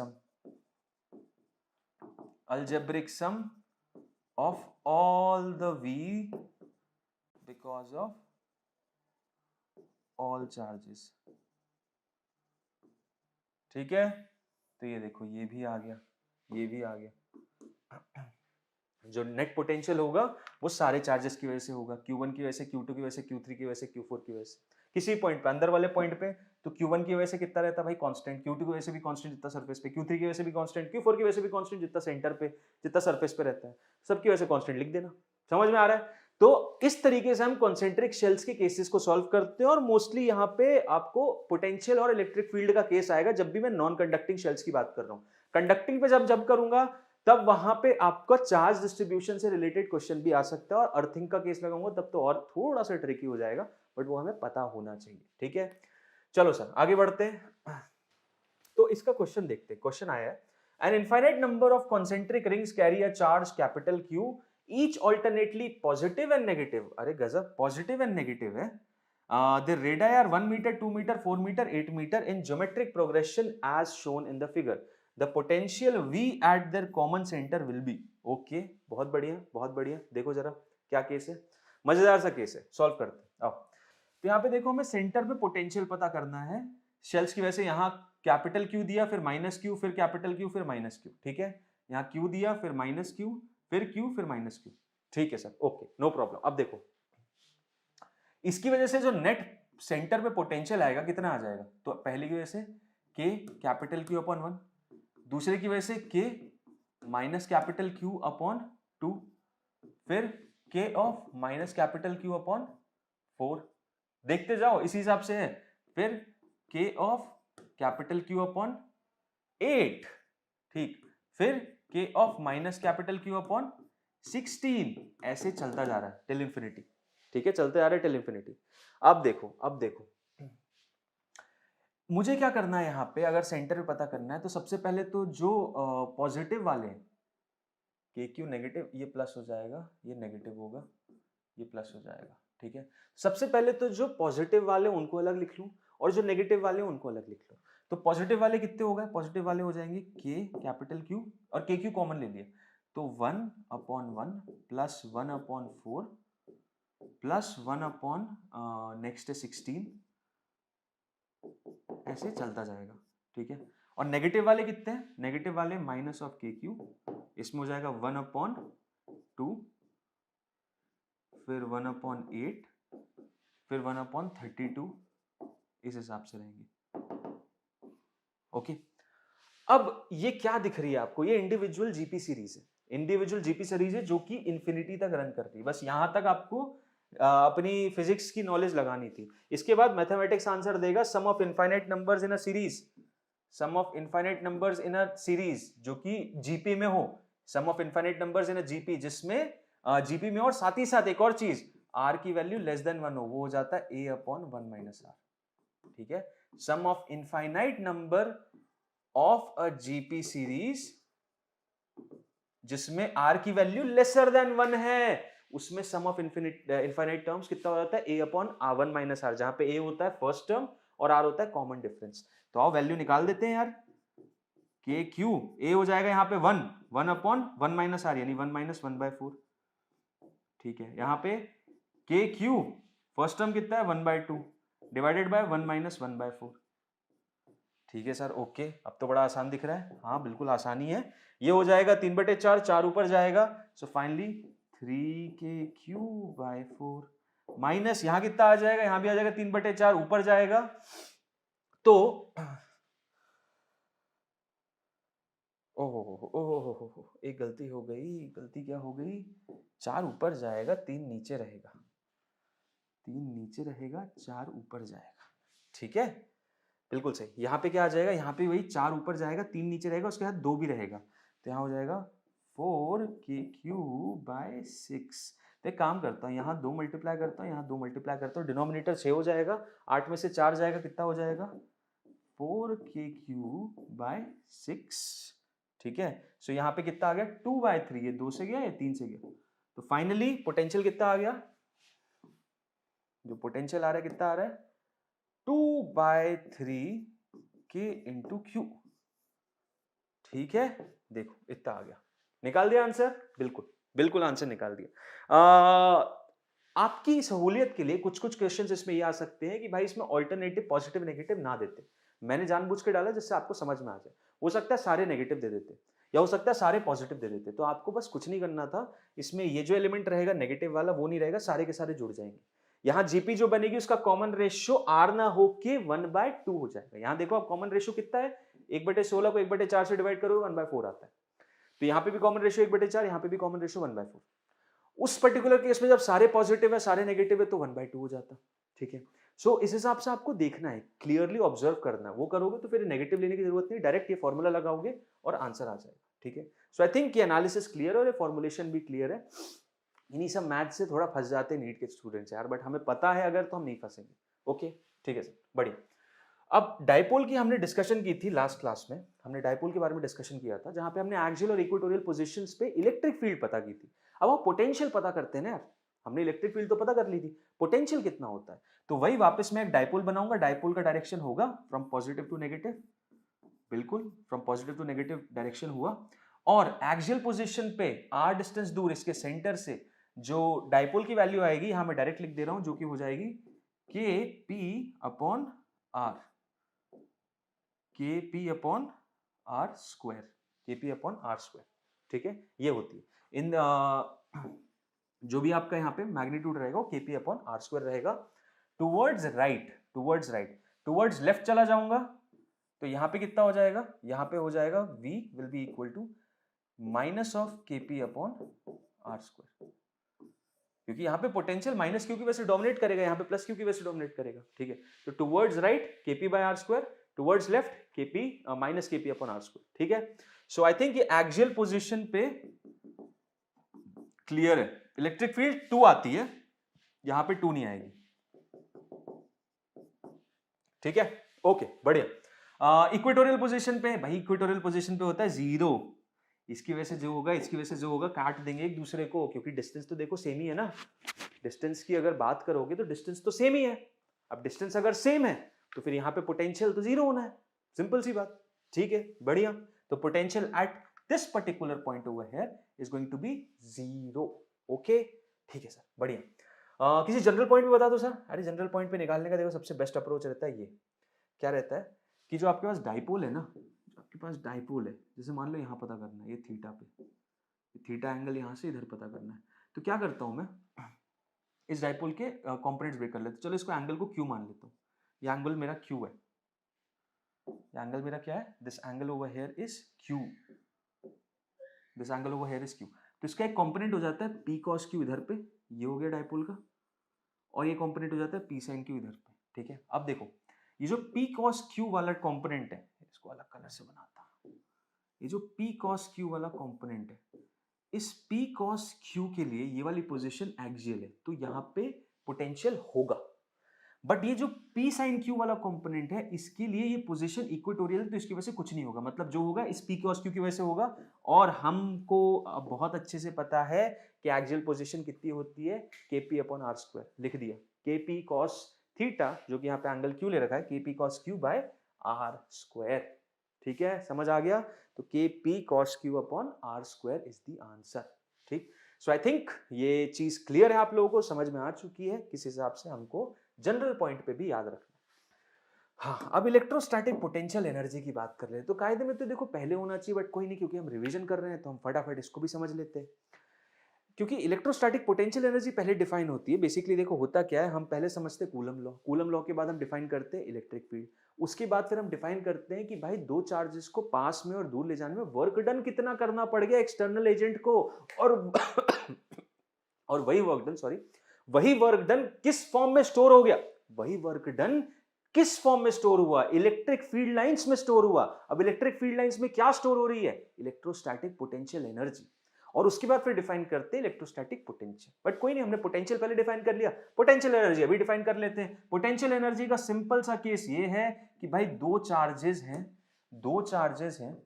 sum of all the V because of all charges। ठीक है, तो ये देखो ये भी आ गया, ये भी आ गया। जो नेट पोटेंशियल होगा वो सारे चार्जेस की वजह से होगा, Q1 की वजह से, Q2 की वजह से, Q3 की वजह से, Q4 की वजह से। किसी पॉइंट पे, अंदर वाले पॉइंट पे तो Q1 की वजह से कितना रहता है भाई? कांस्टेंट। Q2 की वजह से भी कांस्टेंट जितना सरफेस पे, Q3 की वजह से भी कांस्टेंट, Q4 की वजह से भी कांस्टेंट जितना सेंटर पे, जितना सरफेस पे रहता है, सबकी वजह से कांस्टेंट लिख देना। समझ में आ रहा है? तो इस तरीके से हम कॉन्सेंट्रिक शेल्स के केसेस को सॉल्व करते हैं, और मोस्टली यहाँ पे आपको पोटेंशियल और इलेक्ट्रिक फील्ड का केस आएगा जब भी मैं नॉन कंडक्टिंग शेल्स की बात कर रहा हूँ। कंडक्टिंग पे जब करूंगा तब वहां पे आपका चार्ज डिस्ट्रीब्यूशन से रिलेटेड क्वेश्चन भी आ सकता है, और अर्थिंग का केस लगाऊंगा तब तो और थोड़ा सा ट्रिकी हो जाएगा, बट वो हमें पता होना चाहिए। ठीक है, चलो सर आगे बढ़ते हैं। तो इसका क्वेश्चन देखते हैं। क्वेश्चन आया है, an infinite number of concentric rings carry a charge capital Q, each alternately positive and negative. अरे गजब, पॉजिटिव एंड नेगेटिव है। The radii are 1 meter, 2 meter, 4 meter, 8 meter in geometric progression as shown in the figure. The potential V at their common center will be. Okay, बहुत बढ़िया, बहुत बढ़िया। देखो जरा क्या केस है, मजेदार सा केस है, सॉल्व करते हैं। आओ, तो यहाँ पे देखो हमें सेंटर पे पोटेंशियल पता करना है। शेल्स की वजह से यहाँ कैपिटल Q दिया, फिर माइनस Q, फिर कैपिटल Q, फिर माइनस Q। ठीक है, यहाँ Q दिया, फिर माइनस Q, फिर Q, फिर माइनस Q। ठीक है सर, ओके, नो प्रॉब्लम। अब देखो इसकी वजह से जो नेट सेंटर पे पोटेंशियल आएगा कितना आ जाएगा? तो पहली की वजह से K कैपिटल Q अपॉन 1, दूसरे की वजह से K minus capital Q upon 2, फिर K of minus capital Q upon 4। देखते जाओ, इसी हिसाब से है। फिर K of capital Q upon 8, ठीक, फिर K of minus capital Q upon 16, ऐसे चलता जा रहा है टिल इंफिनिटी। ठीक है, चलते आ रहे टिल इंफिनिटी। अब देखो, अब देखो मुझे क्या करना है यहाँ पे, अगर सेंटर पे पता करना है तो सबसे पहले तो जो पॉजिटिव वाले हैं, KQ नेगेटिव, ये प्लस हो जाएगा, ये नेगेटिव होगा, ये प्लस हो जाएगा। ठीक है, सबसे पहले तो जो पॉजिटिव वाले उनको अलग लिख लूं और जो नेगेटिव वाले उनको अलग लिख लूं। तो पॉजिटिव वाले कितने हो गए? पॉजिटिव वाले हो जाएंगे K कैपिटल Q, और KQ कॉमन ले लिया, तो 1 upon 1 plus 1 upon 4 plus 1 upon next है 16 ऐसे चलता जाएगा, ठीक है। और नेगेटिव वाले कितने हैं? नेगेटिव वाले माइनस ऑफ के क्यू, इसमें हो जाएगा 1/2, फिर 1/8, फिर 1/32, इस हिसाब से रहेंगे। ओके, अब ये क्या दिख रही है आपको? ये इंडिविजुअल जीपी सीरीज है, इंडिविजुअल जीपी सीरीज है जो कि इंफिनिटी तक रन करती है। बस यहां तक आपको अपनी फिजिक्स की नॉलेज लगानी थी। इसके बाद मैथमेटिक्स आंसर देगा sum of infinite numbers in a series, sum of infinite numbers in a series जो कि जीपी में हो, sum of infinite numbers in a GP जिसमें जीपी में और साथ ही साथ एक और चीज आर की वैल्यू लेस देन 1 हो, वो हो जाता है a/1 - r, ठीक है। Sum of infinite number of a GP series जिसमें r की वैल्यू लेसर देन 1 है, उसमें सम ऑफ इनफाइनाइट टर्म्स कितना हो जाता है a/1 - r, जहां पे a होता है फर्स्ट टर्म और r होता है कॉमन डिफरेंस। तो आओ वैल्यू निकाल देते हैं यार। के क्यू a हो जाएगा यहाँ पे 1/1 - r यानी 1 - 1/4, ठीक है। यहाँ पे के क्यू फर्स्ट टर्म कितना है 1/2 डिवाइडेड बाय 1 - 1/4, ठीक है सर। ओके, अब तो बड़ा आसान दिख रहा है। हाँ बिल्कुल आसानी है। ये हो जाएगा 3/4, 4 ऊपर जाएगा, सो फाइनली 3k³/4 माइनस यहाँ कितना आ जाएगा, यहाँ भी आ जाएगा 3/4 ऊपर जाएगा, तो ओहो एक गलती हो गई। गलती क्या हो गई? 4 ऊपर जाएगा 3 नीचे रहेगा, 3 नीचे रहेगा 4 ऊपर जाएगा, ठीक है बिल्कुल सही। यहाँ पे क्या आ जाएगा, यहाँ पे वही 4 ऊपर जाएगा 3 नीचे रहेगा, उसके बाद 2 भी रहेगा, तो यहाँ हो जाएगा 4k³/6। तो एक काम करता हूँ, यहाँ 2 मल्टीप्लाई करता हूँ, यहाँ 2 मल्टीप्लाई करता हूँ, डिनोमिनेटर 6 हो जाएगा, 8 में से 4 जाएगा, कितना हो जाएगा 4k³/6, ठीक है। सो यहाँ पे कितना आ गया 2/3, ये 2 से गया या 3 से गया, तो फाइनली पोटेंशियल कितना आ गया, जो पोटेंशियल आ रहा है कितना आ रहा है 2/3k/q, ठीक है। देखो इतना आ गया, निकाल दिया आंसर, बिल्कुल बिल्कुल आंसर निकाल दिया। आपकी सहूलियत के लिए कुछ कुछ क्वेश्चंस इसमें ये आ सकते हैं कि भाई इसमें ऑल्टरनेटिव पॉजिटिव नेगेटिव ना देते, मैंने जानबूझ के डाला जिससे आपको समझ में आ जाए। हो सकता है सारे नेगेटिव दे देते या हो सकता है सारे पॉजिटिव दे देते, तो आपको बस कुछ नहीं करना था, इसमें ये जो एलिमेंट रहेगा नेगेटिव वाला वो नहीं रहेगा, सारे के सारे जुड़ जाएंगे। यहाँ जीपी जो बनेगी उसका कॉमन रेशियो आर ना हो के 1/2 हो जाएगा। यहाँ देखो आप कॉमन रेशियो कितना है, 1/16 को 1/4 से डिवाइड करो 1/4 आता है, तो यहाँ पे भी कॉमन रेशियो 1/4, यहाँ पे भी कॉमन रेशियो 1/4। उस पर्टिकुलर केस में जब सारे पॉजिटिव है सारे नेगेटिव है तो 1/2 हो जाता, ठीक है। सो इस हिसाब से आपको देखना है, क्लियरली ऑब्जर्व करना है, वो करोगे तो फिर नेगेटिव लेने की जरूरत नहीं, डायरेक्ट ये फॉर्मूला लगाओगे और आंसर आ जाएगा, ठीक है। सो आई थिंक ये एनालिसिस क्लियर है और ये फॉर्मुलेशन भी क्लियर है। इन्हीं सब मैथ से थोड़ा फंस जाते हैं नीट के स्टूडेंट्स यार, बट हमें पता है अगर तो हम नहीं फंसेंगे। ओके ठीक है सर, बढ़िया। अब डाइपोल की हमने डिस्कशन की थी लास्ट क्लास में, हमने डाइपोल के बारे में डिस्कशन किया था, जहां पे हमने एक्सियल और इक्वेटोरियल पोजीशंस पे इलेक्ट्रिक फील्ड पता की थी। अब वो पोटेंशियल पता करते हैं ना यार, हमने इलेक्ट्रिक फील्ड तो पता कर ली थी, पोटेंशियल कितना होता है, तो वही वापस मैं एक डाइपोल बनाऊंगा। डाइपोल का डायरेक्शन होगा फ्रॉम पॉजिटिव टू नेगेटिव, बिल्कुल from positive to negative direction हुआ, और एक्सियल पोजीशन पे r डिस्टेंस दूर इसके सेंटर से जो डाइपोल की वैल्यू आएगी, यहां मैं डायरेक्ट लिख दे रहा हूं, जो कि हो जाएगी kp/r, kp/r², kp/r², ठीक है। ये होती है इन जो भी आपका यहाँ पे मैग्नीट्यूड रहेगा वो kp/r² रहेगा। Towards right, towards right, towards left चला जाऊंगा तो यहाँ पे कितना हो जाएगा, यहाँ पे हो जाएगा v will be equal to minus of kp/r², क्योंकि यहाँ पे पोटेंशियल माइनस क्यू की वजह से डोमिनेट करेगा, यहाँ पे प्लस क्यू की वजह से डोमिनेट करेगा, ठीक है। तो towards right kp/r², towards left kp minus kp/r², ठीक है। सो आई थिंक ये एक्सियल पोजीशन पे क्लियर है। इलेक्ट्रिक फील्ड 2 आती है, यहां पे 2 नहीं आएगी, ठीक है। ओके बढ़िया। इक्वेटोरियल पोजीशन पे, भाई इक्वेटोरियल पोजीशन पे होता है 0, इसकी वजह से जो होगा इसकी वजह से जो होगा काट देंगे एक दूसरे को, क्योंकि डिस्टेंस तो देखो सेम ही है ना, डिस्टेंस की अगर बात करोगे तो डिस्टेंस तो सेम ही है। अब डिस्टेंस अगर सेम है तो फिर यहाँ पे पोटेंशियल तो 0 होना है, सिंपल सी बात, ठीक है बढ़िया। तो potential at this particular point over here is going to be 0, okay ठीक है सर बढ़िया। किसी जनरल पॉइंट भी बता दो सर। अरे जनरल पॉइंट पे निकालने का देखो सबसे बेस्ट अप्रोच रहता है ये, क्या रहता है कि जो आपके पास डाइपोल है ना, जो आपके पास डाइपोल है, जैसे मान लो यहाँ पता करना है, ये थीटा पे, थीटा एंगल यहाँ से इधर पता करना है, तो क्या करता हूँ मैं, इस डाइपोल के कंपोनेंट्स ब्रेक कर लेते, चलो इसको एंगल को क्यू मान लेता हूँ, ये एंगल मेरा क्यू है, ये एंगल मेरा क्या है, this angle over here is Q, this angle over here is Q, तो इसका एक कंपोनेंट हो जाता है पी कॉस क्यू इधर पे, ये हो गया डाइपोल का, और ये कंपोनेंट हो जाता है पी साइन क्यू इधर पे, ठीक है। अब देखो ये जो पी कॉस क्यू वाला कंपोनेंट है, इसको अलग कलर से बनाता हूं, ये जो पी कॉस क्यू वाला कंपोनेंट है, इस पी कॉस क्यू के लिए ये वाली पोजीशन एक्सियल है, तो यहाँ पे पोटेंशियल होगा, बट ये जो पी साइन क्यू वाला कंपोनेंट है, इसके लिए ये पोजीशन इक्वेटोरियल है, तो इसकी वजह से कुछ नहीं होगा, मतलब जो होगा इस पी कॉस क्यू की वजह से होगा, और हमको बहुत अच्छे से पता है कि एक्सियल पोजीशन कितनी होती है, केपी अपॉन आर स्क्वायर, लिख दिया केपी कॉस थीटा, जो कि यहाँ पे एंगल क्यू ले रखा है, KP cos Q by R square, ठीक है, समझ आ गया, तो KP cos Q upon are square is the answer, ठीक। सो आई थिंक ये चीज क्लियर है, आप लोगों को समझ में आ चुकी है, किस हिसाब से हमको जनरल पॉइंट पे भी याद रखना। हाँ, अब इलेक्ट्रोस्टैटिक पोटेंशियल एनर्जी की बात कर रहे हैं, तो कायदे में तो देखो पहले होना चाहिए, बट कोई नहीं, क्योंकि हम रिवीजन कर रहे हैं तो हम फटाफट इसको भी समझ लेते हैं, क्योंकि इलेक्ट्रोस्टैटिक पोटेंशियल एनर्जी पहले डिफाइन होती है। बेसिकली देखो होता क्या है, हम पहले समझते हैं कूलम लॉ, कूलम लॉ के बाद हम डिफाइन करते हैं इलेक्ट्रिक फील्ड, उसके बाद फिर हम डिफाइन करते हैं कि भाई दो चार्जेस को पास में और दूर ले जाने में वर्क डन कितना करना पड़ गया एक्सटर्नल एजेंट को, और वही वर्क डन किस फॉर्म में स्टोर हो गया, वही वर्क डन किस फॉर्म में स्टोर हुआ, इलेक्ट्रिक फील्ड लाइंस में स्टोर हुआ। अब इलेक्ट्रिक फील्ड लाइंस में क्या स्टोर हो रही है, इलेक्ट्रोस्टैटिक पोटेंशियल एनर्जी, और उसके बाद फिर डिफाइन करते हैं इलेक्ट्रोस्टैटिक पोटेंशियल। बट कोई नहीं, हमने पोटेंशियल पहले डिफाइन कर लिया, पोटेंशियल एनर्जी अभी डिफाइन कर लेते हैं। पोटेंशियल एनर्जी का सिंपल सा केस ये है कि भाई दो चार्जेस हैं,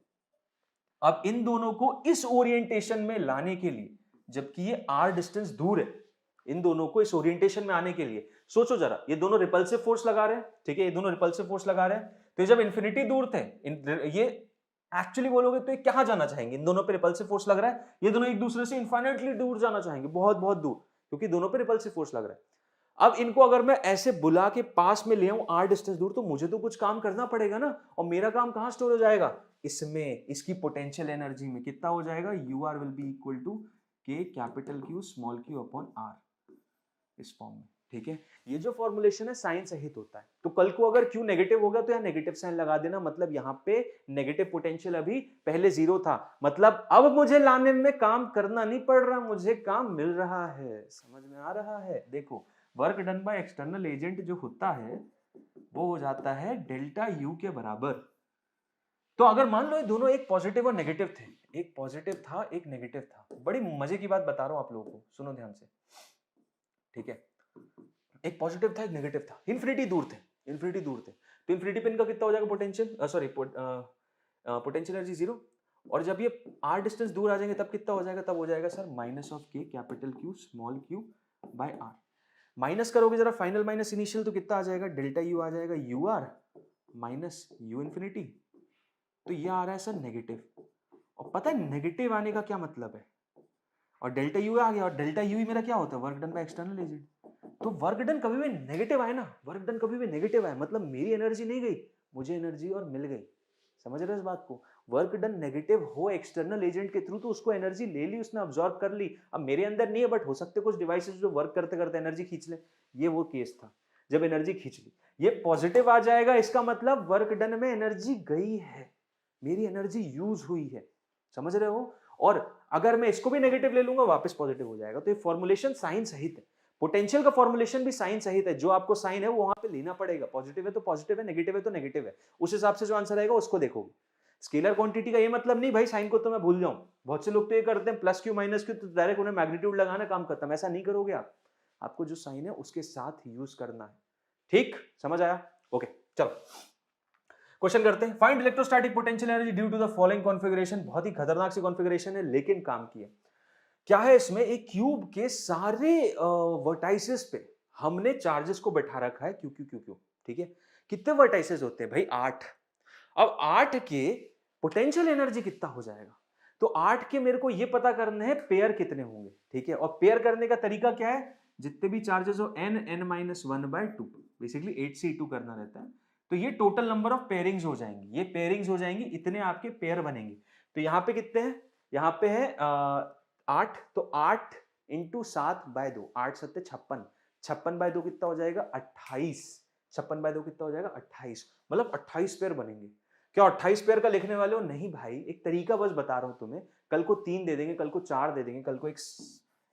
अब इन दोनों को इस ओरिएंटेशन में लाने के लिए, जबकि ये आर डिस्टेंस दूर है, इन दोनों को इस ओरिएंटेशन में आने के लिए सोचो जरा, ये दोनों रिपल्सिव फोर्स लगा रहे हैं, ठीक है, ये दोनों रिपल्सिव फोर्स लगा रहे हैं, तो जब इन्फिनिटी दूर थे, ये एक्चुअली बोलोगे तो ये कहां जाना चाहेंगे, इन दोनों पे रिपल्सिव फोर्स लग रहा है, ये दोनों एक दूसरे से इनफाइनाइटली दूर जाना चाहेंगे, बहुत बहुत दूर, क्योंकि दोनों पे रिपल्सिव फोर्स लग रहा है। अब इनको अगर मैं ऐसे बुला के पास में ले आऊं आर डिस्टेंस दूर, तो मुझे तो कुछ काम करना पड़ेगा ना, और मेरा काम कहां स्टोर हो जाएगा, इसमें, इसकी पोटेंशियल एनर्जी में कितना हो जाएगा, U r will be equal to k capital Q small q upon r, इस फॉर्म में, ठीक है। ये जो फॉर्मुलेशन है साइन सहित होता है, तो कल को अगर क्यू नेगेटिव होगा तो यहाँ नेगेटिव साइन लगा देना, मतलब यहाँ पे नेगेटिव पोटेंशियल अभी पहले जीरो था, मतलब अब मुझे लाने में काम करना नहीं पड़ रहा, मुझे काम मिल रहा है, समझ में आ रहा है। देखो work done by external agent जो होता है वो हो जाता है डेल्टा यू के बराबर। तो अगर मान लो ये दोनों एक पॉजिटिव और नेगेटिव थे, एक पॉजिटिव था एक नेगेटिव था, बड़ी मजे की बात बता रहा हूं आप लोगों को, सुनो ध्यान से, ठीक है, एक पॉजिटिव था एक नेगेटिव था, इन्फिनिटी दूर थे, तो इन्फिनिटी पे इनका कितना हो जाएगा potential, sorry potential energy zero, और जब ये आर डिस्टेंस दूर आ जाएंगे तब कितना हो जाएगा, तब हो जाएगा sir minus of K capital Q small Q by R, minus करोगे जरा फाइनल माइनस इनिशियल, तो कितना आ जाएगा, डेल्टा यू आ जाएगा U R minus U infinity, तो ये आ रहा है सर नेगेटिव, और पता है नेगेटिव आने का क्या मतलब है, और डेल्टा यू आ गया, और डेल्टा यू ही मेरा क्या होता है, work done by external agent, तो वर्क डन कभी भी नेगेटिव आए ना, वर्क डन कभी भी नेगेटिव आए, मतलब मेरी एनर्जी नहीं गई, मुझे एनर्जी और मिल गई, समझ रहे हो इस बात को। वर्क डन नेगेटिव हो एक्सटर्नल एजेंट के थ्रू, तो उसको एनर्जी ले ली, उसने अब्सॉर्ब कर ली, अब मेरे अंदर नहीं है, बट हो सकते कुछ डिवाइसेस जो वर्क करते करते एनर्जी खींच ले, ये वो केस था जब एनर्जी खींच ली, ये पॉजिटिव आ जाएगा, इसका मतलब वर्क डन में एनर्जी गई है, मेरी एनर्जी यूज हुई है, समझ रहे हो। और अगर मैं इसको भी नेगेटिव ले लूंगा वापस पॉजिटिव हो जाएगा, तो ये फॉर्मुलेशन साइन सहित है, पोटेंशियल का फॉर्मुलेशन भी साइन सहित है, जो आपको साइन है वो वहां पे लेना पड़ेगा, पॉजिटिव है तो पॉजिटिव है, नेगेटिव है तो नेगेटिव है, उस हिसाब से जो आंसर आएगा उसको देखोगे। स्केलर क्वांटिटी का ये मतलब नहीं भाई साइन को तो मैं भूल जाऊं, बहुत से लोग तो ये करते हैं प्लस क्यू माइनस क्यू, तो डायरेक्ट उन्हें मैग्नीट्यूड लगाना काम खत्म, ऐसा नहीं करोगे आप, आपको जो साइन है उसके साथ यूज करना है, ठीक, समझ आया, ओके। चलो क्वेश्चन करते हैं, find electrostatic potential energy due to the following configuration, बहुत ही खतरनाक सी कॉन्फ़िगरेशन है लेकिन काम की है। क्या है इसमें, एक क्यूब के सारे वर्टाइसेस पे हमने चार्जेस को बैठा रखा है, क्यू क्यू क्यू क्यू, ठीक है, कितने वर्टाइसेस होते हैं भाई 8, अब 8 के पोटेंशियल एनर्जी कितना हो जाएगा, तो 8 के मेरे को ये पता करना है पेयर कितने होंगे, ठीक है, और पेयर करने का तरीका क्या है, जितने भी चार्जेस हो n n-1/2, बेसिकली 8 से 2 करना रहता है, तो ये टोटल नंबर ऑफ पेयरिंग्स हो जाएंगी, ये पेयरिंग्स हो जाएंगी, इतने आपके पेयर बनेंगे। तो यहाँ पे कितने हैं, यहाँ पे है 8, तो 8 इंटू 7/2, 8 7 56, 56/2 कितना हो जाएगा 28, 56/2 कितना हो जाएगा 28, मतलब 28 पेयर बनेंगे। क्या 28 पेयर का लिखने वाले हो? नहीं भाई, एक तरीका बस बता रहा हूं तुम्हें। कल को 3 दे देंगे, कल को 4 दे देंगे, कल को एक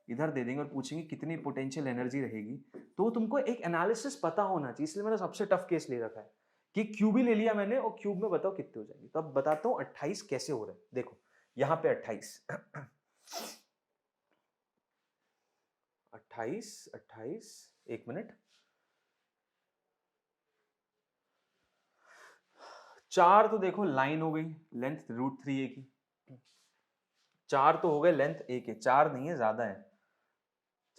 इधर दे देंगे और पूछेंगे कितनी पोटेंशियल एनर्जी रहेगी, तो तुमको एक एनालिसिस पता होना चाहिए। इसलिए मैंने सबसे टफ केस ले रखा है कि क्यूब ही ले लिया मैंने, और क्यूब में बताओ कितने हो जाएंगे। तो अब बताता हूं 28 कैसे हो रहे हैं। देखो यहां पे 28 28 28, एक मिनट, 4 तो देखो लाइन हो गई, लेंथ √3 की, 4 तो हो गए लेंथ ए के, 4 नहीं है ज्यादा है,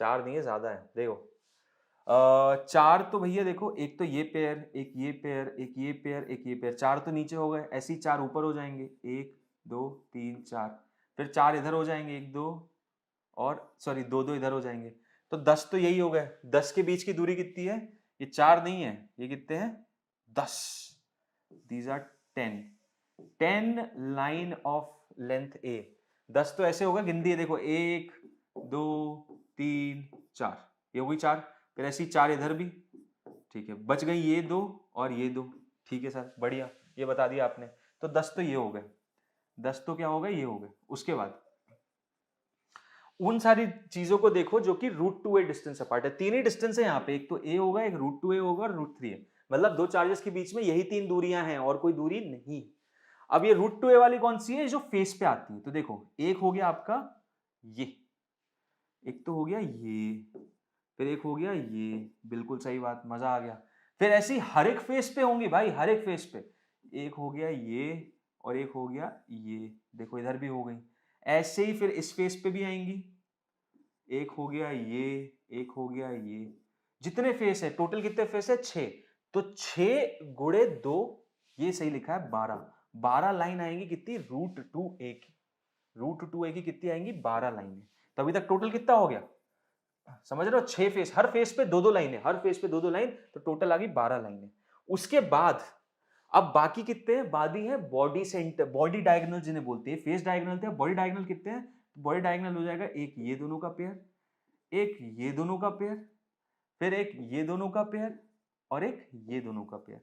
4 नहीं है ज्यादा है। देखो 4 तो भैया देखो, एक तो ये पेयर, एक ये पेयर, एक ये पेयर, एक ये पेयर, 4 तो नीचे हो गए, ऐसे ही 4 ऊपर हो जाएंगे, 1 2 3 4, फिर 4 इधर हो जाएंगे, 1 2, और सॉरी 2 2 इधर हो जाएंगे, तो 10 तो यही हो गए। 10 के बीच की दूरी कितनी है? ये 4 नहीं है, ये कितने हैं 10, these are 10 line of length a. 10 तो ऐसे होगा, गिन दिए देखो, 1 2 3 4, ये हो गई 4, फिर ऐसी 4 इधर भी, ठीक है, बच गई ये 2 और ये 2, ठीक है सर, बढ़िया, ये बता दिया आपने। तो 10 तो ये हो गए, 10 तो क्या हो गए, ये हो गए। उसके बाद उन सारी चीजों को देखो जो कि √2a डिस्टेंस अपार्ट है, तीन ही डिस्टेंस है यहाँ पे, एक तो a होगा, एक √2a होगा और √3a, मतलब दो चार्जेस के बीच में यही 3 दूरियां हैं और कोई दूरी नहीं। अब ये √2a वाली कौन सी है, जो फेस पे आती है। तो देखो एक हो गया आपका ये, एक तो हो गया ये, फिर एक हो गया ये, बिल्कुल सही बात, मजा आ गया। फिर ऐसी हर एक फेस पे होंगी भाई, हर एक फेस पे, एक हो गया ये और एक हो गया ये, देखो इधर भी हो गई। ऐसे ही फिर इस फेस पे भी आएंगी, एक हो गया ये, एक हो गया ये, जितने फेस है टोटल कितने फेस है 6, तो 6 गुणे 2, ये सही लिखा है 12, 12 लाइन आएंगी कितनी, √2a की, √2a की कितनी आएंगी 12 लाइनें। तो अभी तक टोटल कितना हो गया, समझ रहे हो, 6 फेस, हर फेस पे 2 2 लाइनें, हर फेस पे 2 2 लाइन, तो टोटल आ गई 12 लाइनें। उसके बाद अब बाकी कितने हैं, बाकी है बॉडी सेंटर, बॉडी डायगोनल जिन्हें बोलते हैं, फेस डायगोनल थे, बॉडी डायगोनल कितने हैं, बॉडी डायगोनल हो जाएगा एक ये दोनों का पेयर, एक ये दोनों का पेयर, फिर एक ये दोनों का पेयर और एक ये दोनों का पेयर,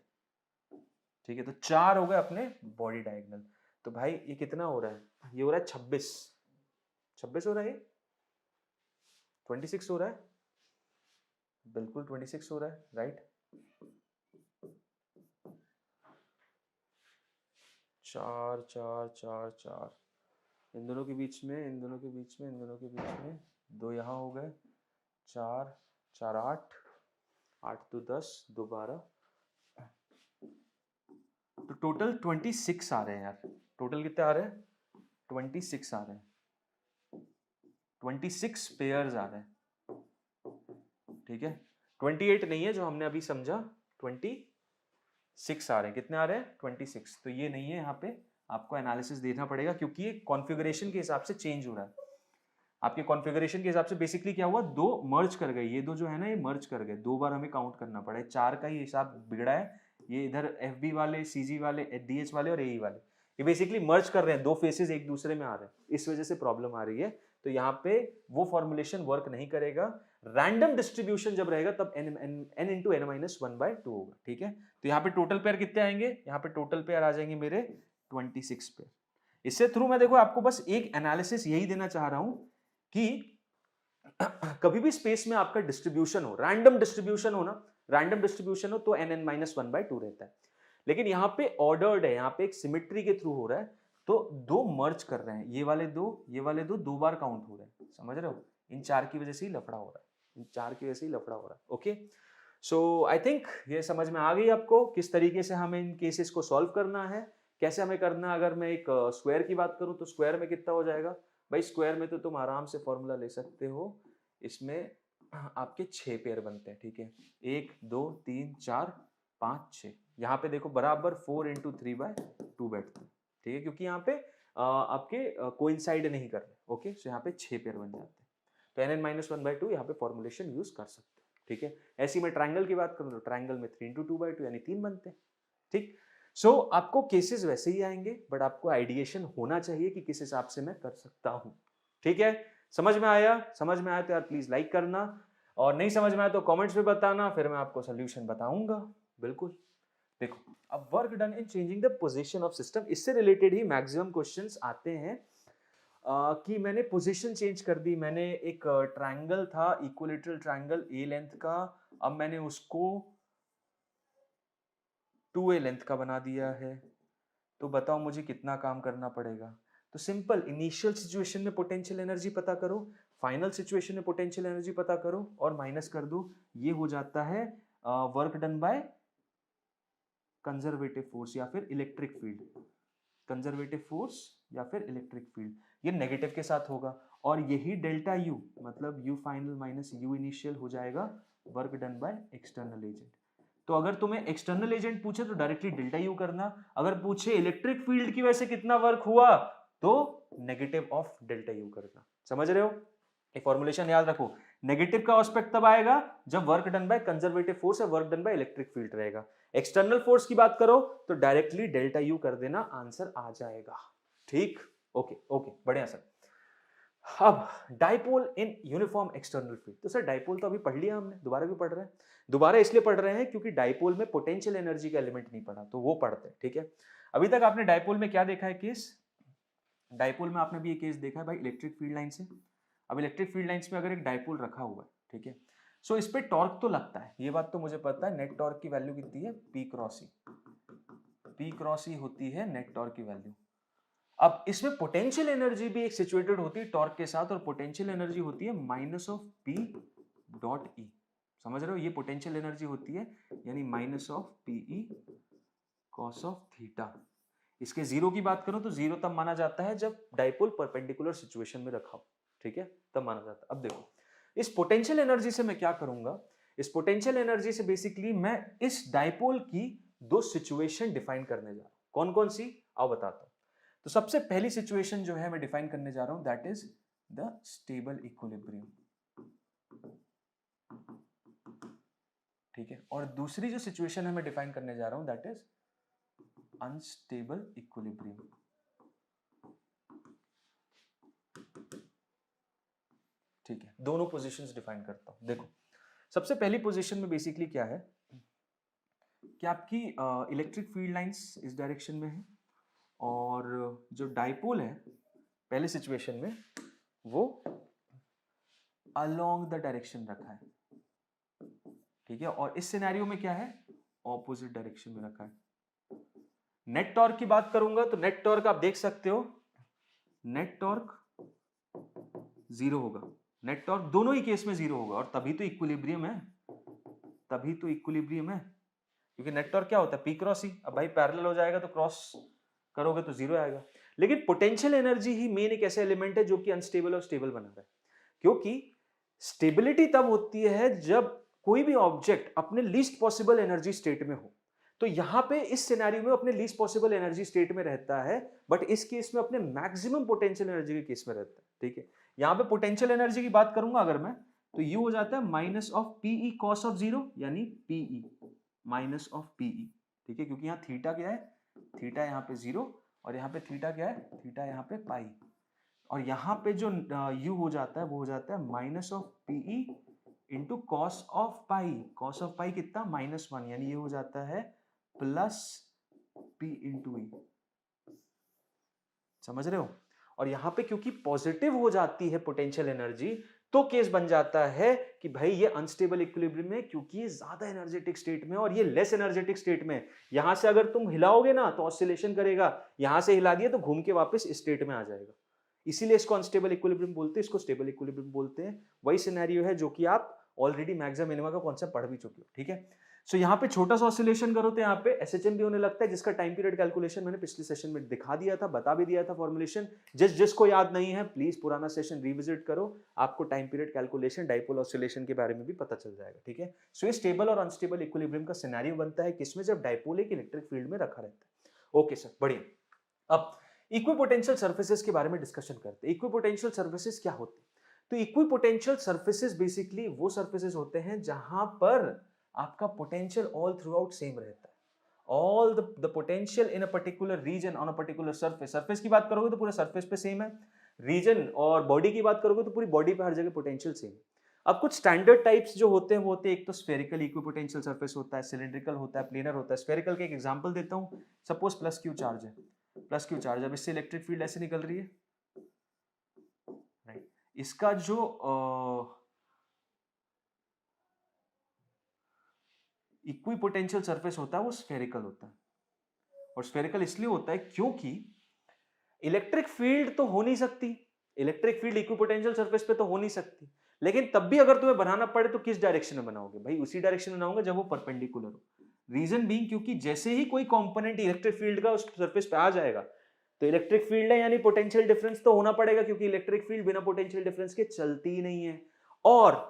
ठीक है। तो 4 हो गए अपने बॉडी डायगोनल। तो भाई ये कितना हो रहा है, ये हो रहा है 26, 26 हो रहा है, ये 26 हो रहा है, बिल्कुल 26 हो रहा है, राइट। 4 4 4 4, इन दोनों के बीच में, इन दोनों के बीच में, इन दोनों के बीच में 2 यहाँ हो गए, 4 4 8, 8 2 10, 2 12, तो टोटल 26 आ रहे हैं यार। टोटल कितने आ रहे हैं, 26 आ रहे हैं, 26 पेयर्स आ रहे हैं, ठीक है। 28 नहीं है जो हमने अभी समझा, 26 आ रहे हैं। कितने आ रहे हैं, 26। तो ये नहीं है, यहाँ पे आपको एनालिसिस देखना पड़ेगा, क्योंकि ये कॉन्फ़िगरेशन के हिसाब से चेंज हो रहा है। आपके कॉन्फ़िगरेशन के हिसाब से बेसिकली क्या हुआ, दो मर्ज कर गए, ये दो जो है ना, ये मर्ज कर गए, 2 बार हमें काउंट करना पड़ा है, 4 का ही हिसाब बिगड़ा है। ये इधर FB वाले, CG वाले, DH वाले और AE वाले, ये बेसिकली मर्ज कर रहे हैं, दो फेसेस एक दूसरे में आ रहे हैं, इस वजह से प्रॉब्लम आ रही है। तो यहाँ पे वो फॉर्मुलेशन वर्क नहीं करेगा। रैंडम डिस्ट्रीब्यूशन जब रहेगा तब n इंटू n-1/2 होगा, ठीक है। तो यहाँ पे टोटल पेयर कितने आएंगे, यहाँ पे टोटल पेयर आ जाएंगे मेरे 26 पेयर। इससे थ्रू मैं देखो आपको बस एक एनालिसिस यही देना चाह रहा हूं कि कभी भी स्पेस में आपका डिस्ट्रीब्यूशन हो, रैंडम डिस्ट्रीब्यूशन हो ना, रैंडम डिस्ट्रीब्यूशन हो तो n-1/2 रहता है। लेकिन यहाँ पे ऑर्डर्ड है, यहाँ पे एक सिमेट्री के थ्रू हो रहा है, तो दो मर्ज कर रहे हैं, ये वाले दो, ये वाले दो, 2 बार काउंट हो रहे हैं, समझ रहे हो। इन 4 की वजह से ही लफड़ा हो रहा है, इन 4 की वजह से ही लफड़ा हो रहा है। ओके, सो आई थिंक ये समझ में आ गई आपको किस तरीके से हमें इन केसेस को सॉल्व करना है, कैसे हमें करना है। अगर मैं एक स्क्वायर की बात करूं तो स्क्वायर में कितना हो जाएगा भाई, स्क्वायर में तो तुम आराम से फॉर्मूला ले सकते हो, इसमें आपके 6 पेयर बनते हैं, ठीक है, 1 2 3 4 5 6, यहाँ पे देखो बराबर 4 × 3/2 बैठते हैं, ठीक है, क्योंकि यहाँ पे आपके कोइंसाइड नहीं कर रहे। ओके, सो यहाँ पे 6 पेयर बन जाते हैं, तो n-1/2 यहाँ पे फॉर्मुलेशन यूज कर सकते हैं, ठीक है। ऐसी मैं ट्रायंगल की बात करूँ तो ट्रायंगल में 3 × 2/2 यानी 3 बनते हैं, ठीक। सो आपको केसेस वैसे ही आएंगे, बट आपको आइडिएशन होना चाहिए कि किस हिसाब से मैं कर सकता हूं। ठीक है, समझ में आया? समझ में आया तो यार प्लीज लाइक करना, और नहीं समझ में आया तो कमेंट्स में बताना, फिर मैं आपको सोल्यूशन बताऊंगा। बिल्कुल। देखो, अब work done in changing the position of system, इससे रिलेटेड ही मैक्सिमम क्वेश्चंस आते हैं कि मैंने पोजीशन चेंज कर दी। मैंने एक ट्रायंगल था, इक्विलेटरल ट्रायंगल ए लेंथ का, अब मैंने उसको 2a लेंथ का बना दिया है, तो बताओ मुझे कितना काम करना पड़ेगा। तो सिंपल, इनिशियल सिचुएशन में पोटेंशियल एनर्जी पता करो, फाइनल सिचुएशन में पोटेंशियल एनर्जी पता करो और माइनस कर दो। ये हो जाता है work done by conservative force या फिर इलेक्ट्रिक फील्ड। कंजर्वेटिव फोर्स या फिर इलेक्ट्रिक फील्ड, ये नेगेटिव के साथ होगा, और यही डेल्टा यू मतलब you final minus you initial हो जाएगा work done by external agent. तो अगर तुम्हें एक्सटर्नल एजेंट पूछे तो डायरेक्टली डेल्टा यू करना, अगर पूछे इलेक्ट्रिक फील्ड की वजह से कितना वर्क हुआ तो नेगेटिव ऑफ डेल्टा यू करना। समझ रहे हो? ये फॉर्मुलेशन याद रखो। नेगेटिव का एस्पेक्ट तब आएगा जब work done by conservative force या work done by electric field रहेगा। एक्सटर्नल फोर्स की बात करो तो डायरेक्टली डेल्टा यू कर देना, आंसर आ जाएगा। ठीक, ओके ओके, बढ़िया सर। अब dipole in uniform external field, तो सर डाइपोल तो अभी पढ़ लिया हमने, दोबारा भी पढ़ रहे हैं। दोबारा इसलिए पढ़ रहे हैं क्योंकि डाइपोल में पोटेंशियल एनर्जी का एलिमेंट नहीं पढ़ा, तो वो पढ़ते हैं। ठीक है, अभी तक आपने डाइपोल में क्या देखा है केस? डाइपोल में आपने भी ये केस देखा है भाई, इलेक्ट्रिक फील्ड लाइन से। अब इलेक्ट्रिक फील्ड लाइंस में अगर एक डाइपोल रखा हुआ है, ठीक है, सो इस पे टॉर्क तो लगता है, ये बात तो मुझे पता है। नेट टॉर्क की वैल्यू कितनी है? पी क्रॉस ई, पी क्रॉस ई होती है नेट टॉर्क की वैल्यू। अब इसमें पोटेंशियल एनर्जी भी एक सिचुएटेड होती है टॉर्क के साथ, और पोटेंशियल एनर्जी होती है minus of P dot E. समझ रहे हो? ये पोटेंशियल एनर्जी होती है, यानी minus of P E cos of theta. इसके जीरो की बात करो तो जीरो तब माना जाता है जब डाइपोल परपेंडिकुलर सिचुएशन में रखा हो। ठीक है, तब माना जाता है। अब देखो, इस पोटेंशियल एनर्जी से मैं क्या करूंगा? इस पोटेंशियल एनर्जी से बेसिकली मैं इस डाइपोल की दो सिचुएशन डिफाइन करने जा रहा हूं। कौन कौन सी, आओ बताता हूं। तो सबसे पहली सिचुएशन जो है मैं डिफाइन करने जा रहा हूं, that is the stable equilibrium. ठीक है, और दूसरी जो सिचुएशन है मैं डिफाइन करने जा रहा हूं, दैट इज अनस्टेबल इक्विलिब्रियम। ठीक है, दोनों पोजीशंस डिफाइन करता हूं। देखो, सबसे पहली पोजीशन में बेसिकली क्या है कि आपकी इलेक्ट्रिक फील्ड लाइंस इस डायरेक्शन में है, और जो डाइपोल है पहले सिचुएशन में वो अलोंग द डायरेक्शन रखा है। ठीक है, और इस सिनेरियो में क्या है? ऑपोजिट डायरेक्शन में रखा है। नेट टॉर्क की बात करूंगा तो नेट टॉर्क आप देख सकते हो, नेट टॉर्क जीरो होगा। नेट टॉर्क दोनों ही केस में जीरो होगा, और तभी तो इक्विलिब्रियम है, तभी तो इक्विलिब्रियम है, क्योंकि नेट टॉर्क क्या होता है? पी क्रॉस ई। अब भाई पैरेलल हो जाएगा तो क्रॉस करोगे तो जीरो आएगा। लेकिन पोटेंशियल एनर्जी ही मेन एक ऐसा एलिमेंट है जो कि अनस्टेबल और स्टेबल बना रहा है, क्योंकि स्टेबिलिटी तब होती है जब कोई भी ऑब्जेक्ट अपने लीस्ट पॉसिबल एनर्जी स्टेट में हो। तो यहां पे इस सिनेरियो में अपने लीस्ट पॉसिबल एनर्जी स्टेट में रहता है, बट इस केस में अपने मैक्सिमम पोटेंशियल एनर्जी के केस में रहता है। ठीक है, यहां पे पोटेंशियल एनर्जी की बात करूंगा अगर मैं, तो यू हो जाता है minus of P E cos of zero, यानी पीई माइनस ऑफ पीई। ठीक है, क्योंकि यहाँ थीटा क्या है? थीटा यहाँ पे जीरो, और यहाँ पे थीटा क्या है? थीटा यहाँ पे पाई, और यहाँ पे जो u हो जाता है वो हो जाता है minus of PE into cos of pi. Cos of pi कितना? -1, यानी ये हो जाता है प्लस पी इंटू ई। समझ रहे हो? और यहाँ पे क्योंकि पॉजिटिव हो जाती है पोटेंशियल एनर्जी, तो केस बन जाता है कि भाई ये अनस्टेबल इक्विलिब्रियम में, क्योंकि ये ज्यादा एनर्जेटिक स्टेट में और ये लेस एनर्जेटिक स्टेट में। यहां से अगर तुम हिलाओगे ना तो ऑसिलेशन करेगा, यहां से हिला दिया तो घूम के वापस स्टेट में आ जाएगा। इसीलिए इसको अनस्टेबल इक्विलिब्रियम बोलते हैं, इसको स्टेबल इक्विलिब्रियम बोलते हैं। वही सिनेरियो है जो कि आप ऑलरेडी मैक्सिमम मिनिमा का कॉन्सेप्ट पढ़ भी चुके हो। ठीक है, सो यहाँ पे छोटा सा ऑसिलेशन करो तो यहाँ पे एसएचएम भी होने लगता है, जिसका टाइम पीरियड कैलकुलेशन मैंने पिछले सेशन में दिखा दिया था, बता भी दिया था फॉर्मुलेशन। जिसको याद नहीं है प्लीज पुराना सेशन रिविजिट करो, आपको time period calculation, dipole oscillation के बारे में भी पता चल जाएगा। ठीक है, सो ये स्टेबल और अनस्टेबल इक्विलिब्रियम का सिनेरियो बनता है किसमें? जब डाइपोल एक इलेक्ट्रिक फील्ड में रखा रहता है। ओके सर, बढ़िया। अब इक्विपोटेंशियल सर्फेसेस के बारे में डिस्कशन करते हैं। इक्विपोटेंशियल सर्फेसेस क्या होते हैं? तो इक्विपोटेंशियल सर्फेसेस बेसिकली वो सर्फेसेस होते हैं जहां पर आपका potential all throughout same रहता है, all the potential in a particular region on a particular surface. Surface की बात करोगे तो पूरे सरफेस पे सेम है, रीजन और बॉडी की बात करोगे तो पूरी बॉडी पे हर जगह पोटेंशियल सेम। अब कुछ स्टैंडर्ड टाइप्स जो होते हैं वो होते हैं, एक तो स्फेरिकल इक्विपोटेंशियल सरफेस होता है, सिलिंड्रिकल होता है, प्लेनर होता है। स्फेरिकल का एक एग्जांपल देता हूँ, सपोज प्लस क्यू चार्ज है, प्लस क्यू चार्ज, अब इससे इलेक्ट्रिक फील्ड ऐसे निकल रही है, राइट। इसका जो इक्विपोटेंशियल सरफेस होता है वो स्फेरिकल होता है, और स्फेरिकल इसलिए होता है क्योंकि इलेक्ट्रिक फील्ड तो हो नहीं सकती, इलेक्ट्रिक फील्ड इक्विपोटेंशियल सरफेस पे तो हो नहीं सकती, लेकिन तब भी अगर तुम्हें बनाना पड़े तो किस डायरेक्शन में बनाओगे भाई? उसी डायरेक्शन में बनाओगे जब वो परपेंडिकुलर हो। रीजन बीइंग क्योंकि जैसे ही कोई कंपोनेंट इलेक्ट्रिक फील्ड का उस सरफेस पे आ जाएगा तो इलेक्ट्रिक फील्ड है यानी पोटेंशियल डिफरेंस तो होना पड़ेगा, क्योंकि इलेक्ट्रिक फील्ड बिना पोटेंशियल डिफरेंस के चलती ही नहीं है। और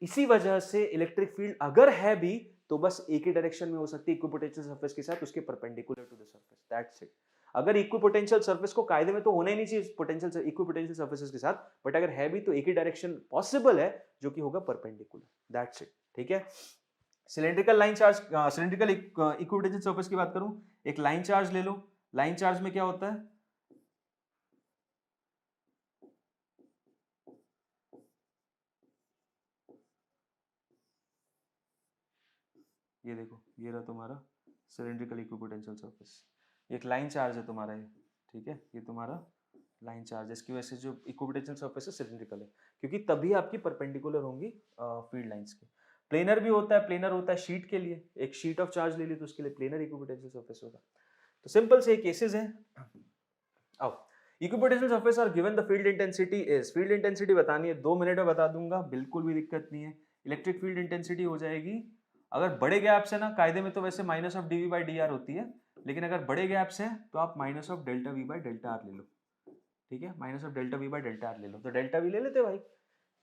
इसी वजह से इलेक्ट्रिक फील्ड अगर है भी तो बस एक ही डायरेक्शन में हो सकती है, इक्विपोटेंशियल सरफेस के साथ, उसके perpendicular to the surface, that's it. अगर इक्विपोटेंशियल सरफेस को कायदे में तो होना ही नहीं चाहिए पोटेंशियल इक्विपोटेंशियल सरफेसेस के साथ, बट अगर है भी तो एक ही डायरेक्शन पॉसिबल है जो कि होगा परपेंडिकुलर, दैट्स इट। ठीक है, cylindrical line charge, cylindrical equipotential surface की बात करूं, एक लाइन चार्ज ले लो। लाइन चार्ज में क्या होता है, ये देखो, ये रहा तुम्हारा सिलेंड्रिकल इक्विपोटेंशियल सरफेस, एक लाइन चार्ज है तुम्हारा ये, ठीक है, ये तुम्हारा लाइन चार्ज है। इसकी वजह से जो इक्विपोटेंशियल सरफेस है सिलेंड्रिकल है, क्योंकि तभी आपकी परपेंडिकुलर होंगी फील्ड लाइंस के। प्लेनर भी होता है, प्लेनर होता है शीट के लिए, एक शीट ऑफ चार्ज ले ली तो उसके लिए प्लेनर इक्विपोटेंशियल सरफेस होगा। तो सिंपल से केसेस हैं। अब equipotential surface are given the field intensity is, field intensity बतानी है 2 मिनट में बता दूंगा, बिल्कुल भी दिक्कत नहीं है। इलेक्ट्रिक फील्ड इंटेंसिटी हो जाएगी, अगर बड़े गैप्स है ना, कायदे में तो वैसे minus of D V by D R होती है, लेकिन अगर बड़े गैप्स हैं तो आप minus of delta V by delta R ले लो, ठीक है, minus of delta V by delta R ले लो। तो डेल्टा वी ले लेते भाई,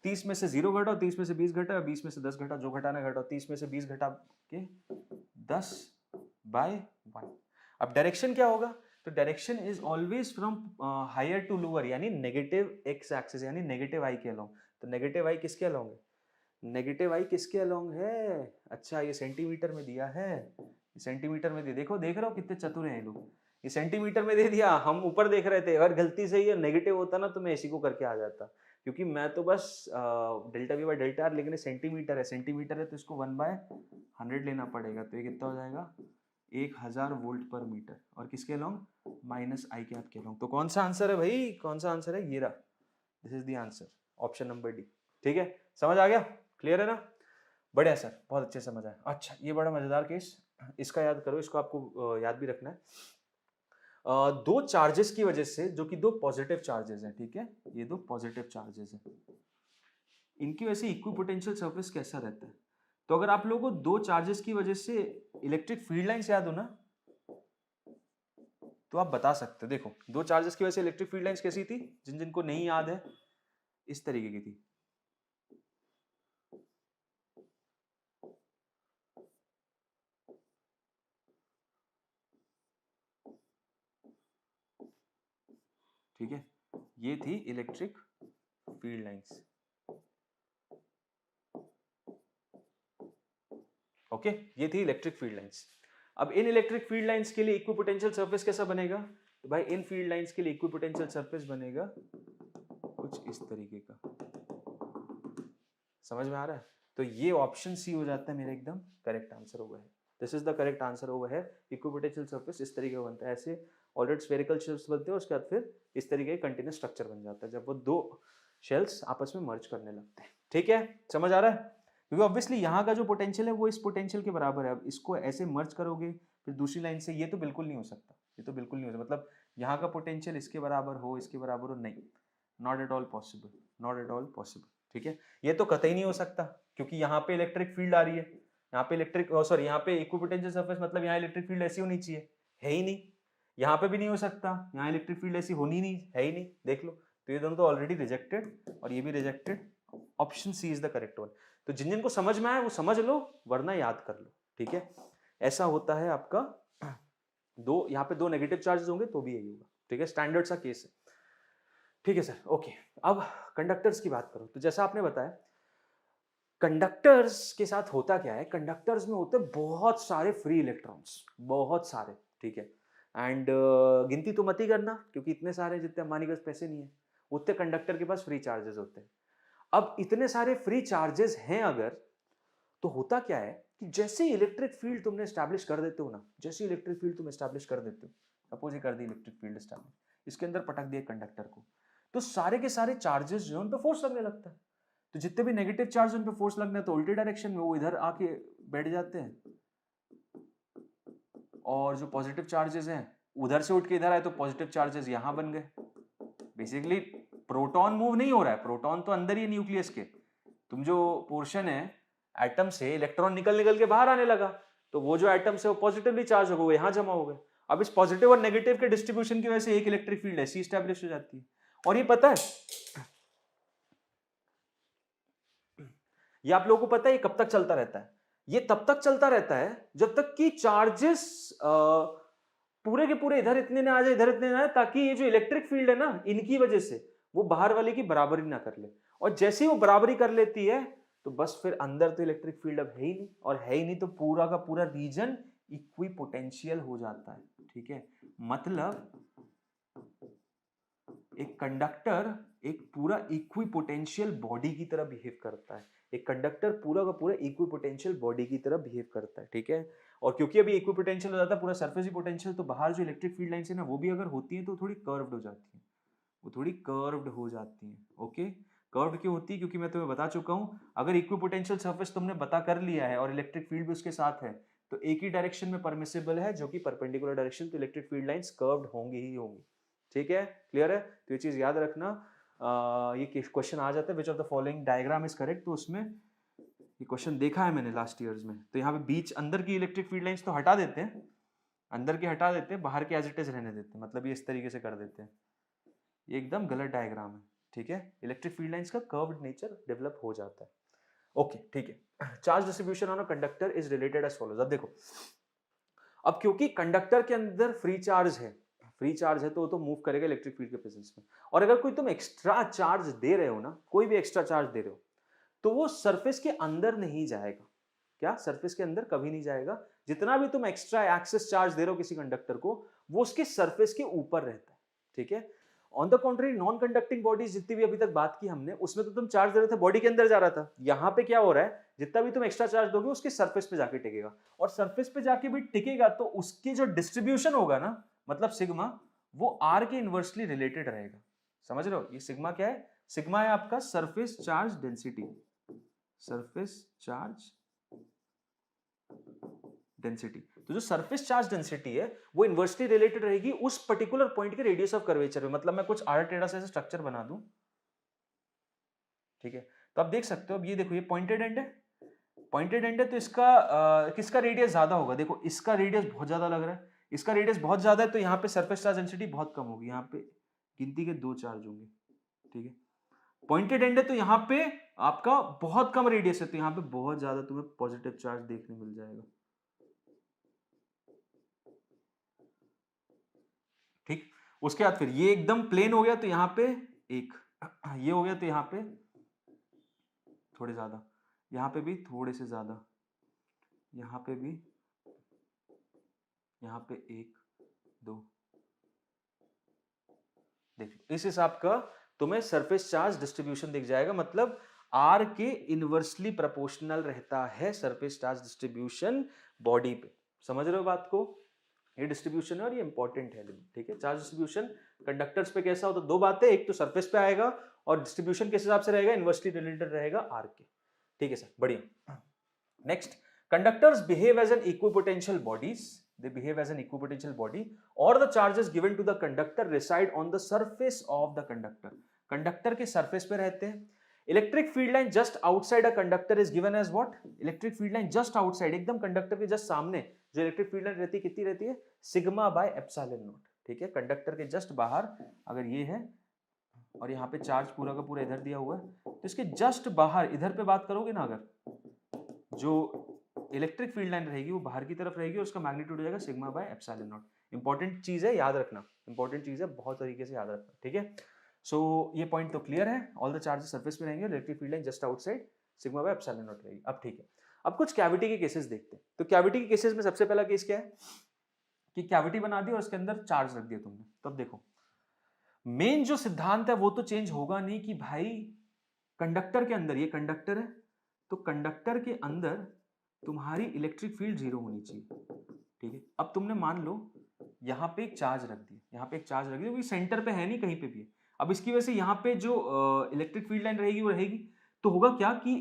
30 में से 0 घटाओ, 30 में से 20 घटाओ, 20 में से 10 घटाओ, जो घटाना घटाओ, 30 में से 20 घटा के 10 बाय 1। अब डायरेक्शन क्या होगा, तो direction is always from higher to lower, यानी नेगेटिव एक्स एक्सिस, यानी नेगेटिव आई के अलोंग। तो नेगेटिव आई किसके अलोंग है, नेगेटिव आई किसके अलोंग है, अच्छा ये सेंटीमीटर में दिया है, सेंटीमीटर में दे, देखो देख रहे हो कितने चतुर हैं ये लोग, ये सेंटीमीटर में दे दिया, हम ऊपर देख रहे थे, अगर गलती से ये नेगेटिव होता ना तो मैं इसी को करके आ जाता, क्योंकि मैं तो बस delta V by delta are, लेकिन सेंटीमीटर है, सेंटीमीटर है तो इसको 1/100 लेना पड़ेगा, तो ये कितना हो जाएगा 1000 वोल्ट पर मीटर, और किसके अलोंग, माइनस आई कैप के अलोंग। तो कौन सा आंसर है भाई, कौन सा आंसर है, ये रहा, this is the answer, option number D. ठीक है, समझ आ गया, क्लियर है ना, बढ़िया सर, बहुत अच्छे समझ आया। अच्छा ये बड़ा मजेदार केस, इसका याद करो, इसको आपको याद भी रखना है। दो चार्जेस की वजह से, जो कि दो पॉजिटिव चार्जेस हैं, ठीक है, ये दो पॉजिटिव चार्जेस हैं, इनकी वजह से इक्विपोटेंशियल सरफेस कैसा रहता है। तो अगर आप लोगों को दो चार्जेस की वजह से इलेक्ट्रिक फील्ड लाइंस याद हो ना, तो आप बता सकते हो, देखो दो चार्जेस की वजह से इलेक्ट्रिक फील्ड लाइंस कैसी थी, जिन जिनको नहीं याद है, इस तरीके की थी। ठीक है, ये थी इलेक्ट्रिक फील्ड लाइंस, ओके, ये थी इलेक्ट्रिक फील्ड लाइंस। अब इन इलेक्ट्रिक फील्ड लाइंस के लिए इक्विपोटेंशियल सरफेस कैसा बनेगा, तो भाई इन फील्ड लाइंस के लिए इक्विपोटेंशियल सरफेस बनेगा कुछ इस तरीके का, समझ में आ रहा है। तो ये ऑप्शन सी हो जाता है मेरा एकदम करेक्ट आंसर ओवर है, this is the correct answer over है। इक्विपोटेंशियल सरफेस इस तरीके का बनता है, ऐसे ऑलरेडी स्फेरिकल शेल्स बनते हैं, उसके बाद फिर इस तरीके का कंटिन्यूस स्ट्रक्चर बन जाता है जब वो दो शेल्स आपस में मर्ज करने लगते हैं। ठीक है, समझ आ रहा है, क्योंकि ऑब्वियसली यहाँ का जो पोटेंशियल है वो इस पोटेंशियल के बराबर है। अब इसको ऐसे मर्ज करोगे फिर दूसरी लाइन से, ये तो बिल्कुल नहीं हो सकता, ये तो बिल्कुल नहीं हो सकता, मतलब यहाँ का पोटेंशियल इसके बराबर हो, इसके बराबर हो, नहीं, not at all possible, not at all possible. ठीक है, ये तो कतई नहीं हो सकता, क्योंकि यहाँ पे इलेक्ट्रिक फील्ड आ रही है, यहाँ पे इलेक्ट्रिक सॉरी यहाँ पे इक्विपोटेंशियल सरफेस, मतलब यहाँ इलेक्ट्रिक फील्ड ऐसी होनी चाहिए, है ही नहीं, यहाँ पे भी नहीं हो सकता, यहाँ इलेक्ट्रिक फील्ड ऐसी होनी नहीं है ही नहीं, देख लो। तो ये दोनों तो ऑलरेडी रिजेक्टेड और ये भी rejected, option C is the correct one. तो जिन जिनको समझ में आए वो समझ लो, वरना याद कर लो। ठीक है, ऐसा होता है आपका, दो यहाँ पे दो नेगेटिव चार्जेस होंगे तो भी यही होगा। ठीक है, स्टैंडर्ड सा केस है। ठीक है सर, ओके। अब कंडक्टर्स की बात करो, तो जैसा आपने बताया कंडक्टर्स के साथ होता क्या है, कंडक्टर्स में होते हैं बहुत सारे फ्री इलेक्ट्रॉन्स, बहुत सारे, ठीक है। एंड गिनती तो मत ही करना, क्योंकि इतने सारे जितने अंबानी के पास पैसे नहीं है, उतने कंडक्टर के पास फ्री चार्जेस होते हैं। अब इतने सारे फ्री चार्जेस हैं अगर, तो होता क्या है कि जैसे ही इलेक्ट्रिक फील्ड तुमने स्टैब्लिश कर देते हो ना, जैसे इलेक्ट्रिक फील्ड तुम स्टैब्लिश कर देते हो, सपोज ये कर दी इलेक्ट्रिक फील्ड स्टैब्लिश, इसके अंदर पटक दिया कंडक्टर को, तो सारे के सारे चार्जेस जो है उन पर फोर्स लगने लगता है। तो जितने भी नेगेटिव चार्ज उन पर फोर्स लगना है, तो उल्टे डायरेक्शन में वो इधर आके बैठ जाते हैं, और जो पॉजिटिव चार्जेस हैं उधर से उठ के इधर आए, तो पॉजिटिव चार्जेस यहां बन गए। बेसिकली प्रोटॉन मूव नहीं हो रहा है, प्रोटॉन तो अंदर ही है न्यूक्लियस के, तुम जो पोर्शन है एटम से इलेक्ट्रॉन निकल निकल के बाहर आने लगा, तो वो जो एटम से वो पॉजिटिवली चार्ज हो गए, वो यहां जमा हो गए। अब इस पॉजिटिव और नेगेटिव के डिस्ट्रीब्यूशन की वजह से एक इलेक्ट्रिक फील्ड ऐसी स्टैब्लिश हो जाती है। और ये पता है, ये आप लोगों को पता है ये कब तक चलता रहता है? ये तब तक चलता रहता है जब तक कि चार्जेस पूरे के पूरे इधर इतने ना आ जाए, इधर इतने ना आए, ताकि ये जो इलेक्ट्रिक फील्ड है ना, इनकी वजह से वो बाहर वाले की बराबरी ना कर ले। और जैसे ही वो बराबरी कर लेती है, तो बस फिर अंदर तो इलेक्ट्रिक फील्ड अब है ही नहीं, और है ही नहीं तो पूरा का पूरा रीजन इक्विपोटेंशियल हो जाता है, ठीक है। मतलब एक कंडक्टर एक पूरा इक्विपोटेंशियल बॉडी की तरह बिहेव करता है, एक कंडक्टर पूरा का पूरा इक्विपोटेंशियल बॉडी की तरह बिहेव करता है, ठीक है। और क्योंकि अभी इक्विपोटेंशियल हो जाता है पूरा सरफेस ही पोटेंशियल, तो बाहर जो इलेक्ट्रिक फील्ड लाइंस है ना, वो भी अगर होती है तो थोड़ी कर्व्ड हो जाती है, वो थोड़ी कर्व्ड हो जाती है, ओके। कर्व्ड क्यों होती है? क्योंकि मैं तुम्हें बता चुका हूं, अगर इक्विपोटेंशियल सरफेस तुमने पता कर लिया है और इलेक्ट्रिक फील्ड भी उसके साथ है, तो एक ही डायरेक्शन में परमिसिबल है, जो कि परपेंडिकुलर डायरेक्शन, तो इलेक्ट्रिक फील्ड लाइंस कर्व्ड होंगी ही होंगी, ठीक है। क्लियर है? तो ये चीज याद रखना। ये क्वेश्चन आ जाता है which of the following diagram is correct, तो उसमें ये क्वेश्चन देखा है मैंने लास्ट ईयर्स में। तो यहाँ पे बीच अंदर की इलेक्ट्रिक फील्ड लाइंस तो हटा देते हैं, अंदर की हटा देते हैं, बाहर के एज इट इज रहने देते हैं, मतलब ये इस तरीके से कर देते हैं। ये एकदम गलत डायग्राम है, ठीक है। इलेक्ट्रिक फील्ड लाइंस का कर्व्ड नेचर डेवलप हो जाता है, ओके, ठीक है। Charge distribution on a conductor is related as follows. अब देखो, अब क्योंकि कंडक्टर के अंदर फ्री चार्ज है, फ्री चार्ज है, तो वो तो मूव करेगा इलेक्ट्रिक फील्ड के प्रेजेंस में। और अगर कोई तुम एक्स्ट्रा चार्ज दे रहे हो ना, कोई भी एक्स्ट्रा चार्ज दे रहे हो, तो वो सरफेस के अंदर नहीं जाएगा। क्या? सरफेस के अंदर कभी नहीं जाएगा। जितना भी तुम एक्स्ट्रा एक्सेस चार्ज दे रहे हो किसी कंडक्टर को, वो उसके सरफेस के ऊपर रहता है, ठीक है। On the contrary, non conducting bodies जितनी भी अभी तक बात की हमने, उसमें तो तुम चार्ज दे रहे थे बॉडी के अंदर जा रहा था। यहां पे क्या हो रहा है, जितना भी तुम एक्स्ट्रा चार्ज दोगे उसके सरफेस पे जाके टिकेगा, और सरफेस पे जाके भी टिकेगा तो उसकी जो डिस्ट्रीब्यूशन होगा ना, मतलब सिग्मा, वो आर के इनवर्सली रिलेटेड रहेगा। समझ रहे हो? ये सिग्मा क्या है? सिग्मा है आपका surface charge density, surface charge density. तो जो सरफेस चार्ज डेंसिटी है वो इनवर्सली रिलेटेड रहेगी उस पर्टिकुलर पॉइंट के रेडियस ऑफ कर्वेचर में। मतलब मैं कुछ आड़ा टेढ़ा सा स्ट्रक्चर बना दूं, ठीक है, तो आप देख सकते हो, अब ये देखो, ये पॉइंटेड एंड है, पॉइंटेड एंड है, तो इसका किसका रेडियस ज्यादा होगा? देखो, इसका रेडियस बहुत ज्यादा लग रहा है, इसका रेडियस बहुत ज्यादा है, तो यहाँ पे सरफेस चार्ज डेंसिटी बहुत कम होगी। यहाँ पे गिनती के 2 चार्ज होंगे, ठीक है। पॉइंटेड एंड है तो यहाँ पे आपका बहुत कम रेडियस है, तो यहाँ पे बहुत ज्यादा तुम्हें पॉजिटिव चार्ज देखने मिल जाएगा, ठीक। उसके बाद फिर ये एकदम प्लेन हो गया, तो यहाँ पे एक, ये हो गया, तो यहाँ पे थोड़े ज्यादा, यहाँ पे भी थोड़े से ज्यादा, यहाँ पे भी, यहाँ पे 1 2, देखो इस हिसाब का तुम्हें सरफेस चार्ज डिस्ट्रीब्यूशन दिख जाएगा। मतलब आर के इनवर्सली प्रोपोर्शनल रहता है सरफेस चार्ज डिस्ट्रीब्यूशन बॉडी पे। समझ रहे हो बात को? ये डिस्ट्रीब्यूशन है और ये इंपॉर्टेंट है, ठीक है। चार्ज डिस्ट्रीब्यूशन कंडक्टर्स पे कैसा होता है? 2 बातें, एक तो सरफेस पे आएगा, और डिस्ट्रीब्यूशन किस हिसाब से रहेगा? इनवर्सली रिलेटेड रहेगा आर के, ठीक है सर, बढ़िया। Next, conductors behave as an equipotential bodies, they behave as an equipotential body, or the charges given to the conductor reside on the surface of the conductor, conductor के surface पे रहते हैं। electric field line just outside a conductor is given as what? electric field line just outside, एकदम कंडक्टर के जस्ट सामने जो इलेक्ट्रिक फील्ड लाइन रहती है, कितनी रहती है? सिग्मा बाय एप्सिलॉन नॉट, ठीक है। कंडक्टर के जस्ट बाहर अगर ये है, और यहाँ पे चार्ज पूरा का पूरा इधर दिया हुआ है, तो इसके जस्ट बाहर इधर पे बात करोगे ना, अगर जो इलेक्ट्रिक फील्ड लाइन रहेगी वो बाहर की तरफ रहेगी, और उसका मैग्नीट्यूड हो जाएगा sigma by epsilon not. Important चीज है, याद रखना, इंपॉर्टेंट चीज है, बहुत तरीके से याद रखना, ठीक है। सो ये पॉइंट तो क्लियर है, ऑल द चार्जेस सरफेस पे रहेंगे, electric field line just outside sigma by epsilon not रहेगी। अब ठीक है, अब कुछ कैविटी के केसेस देखते हैं। तो कैविटी के केसेस में सबसे पहला केस क्या है कि कैविटी बना दी और उसके अंदर चार्ज रख दिया तुमने। तब देखो मेन जो सिद्धांत है वो तो चेंज होगा नहीं कि भाई कंडक्टर के अंदर, ये कंडक्टर है तो कंडक्टर के अंदर तुम्हारी इलेक्ट्रिक फील्ड जीरो होनी चाहिए, ठीक है। अब तुमने मान लो यहाँ पे एक चार्ज रख दिया, यहाँ पे एक चार्ज रख दिया, क्योंकि सेंटर पे है नहीं, कहीं पे भी है। अब इसकी वजह से यहाँ पे जो इलेक्ट्रिक फील्ड लाइन रहेगी वो रहेगी। तो होगा क्या कि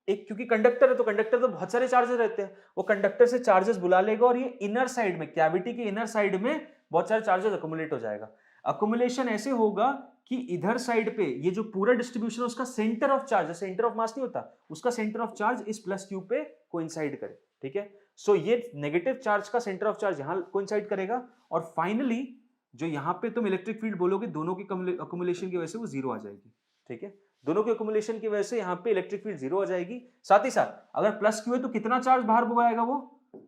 एक, क्योंकि कंडक्टर है तो कंडक्टर तो बहुत सारे चार्जेस रहते हैं, वो कंडक्टर से चार्जेस बुला लेगा और ये इनर साइड में, कैविटी के इनर साइड में बहुत सारे चार्जेस अकोमुलेट हो जाएगा। अकोमुलेशन ऐसे होगा कि इधर साइड पे ये जो पूरा डिस्ट्रीब्यूशन है उसका centre of charge, centre of mass नहीं होता, उसका सेंटर ऑफ चार्ज इस प्लस क्यू पे कोइंसाइड करे, ठीक है। सो ये नेगेटिव चार्ज का सेंटर ऑफ चार्ज यहां कोइंसाइड करेगा और फाइनली जो यहां पे तुम इलेक्ट्रिक फील्ड बोलोगे दोनों की अकोमुलेशन की वजह से वो जीरो आ जाएगी, ठीक है। दोनों के अकोमुलेशन की वजह से यहां पे इलेक्ट्रिक फील्ड जीरो आ जाएगी। साथ ही साथ अगर प्लस क्यू है तो कितना चार्ज बाहर बुलाएगा वो,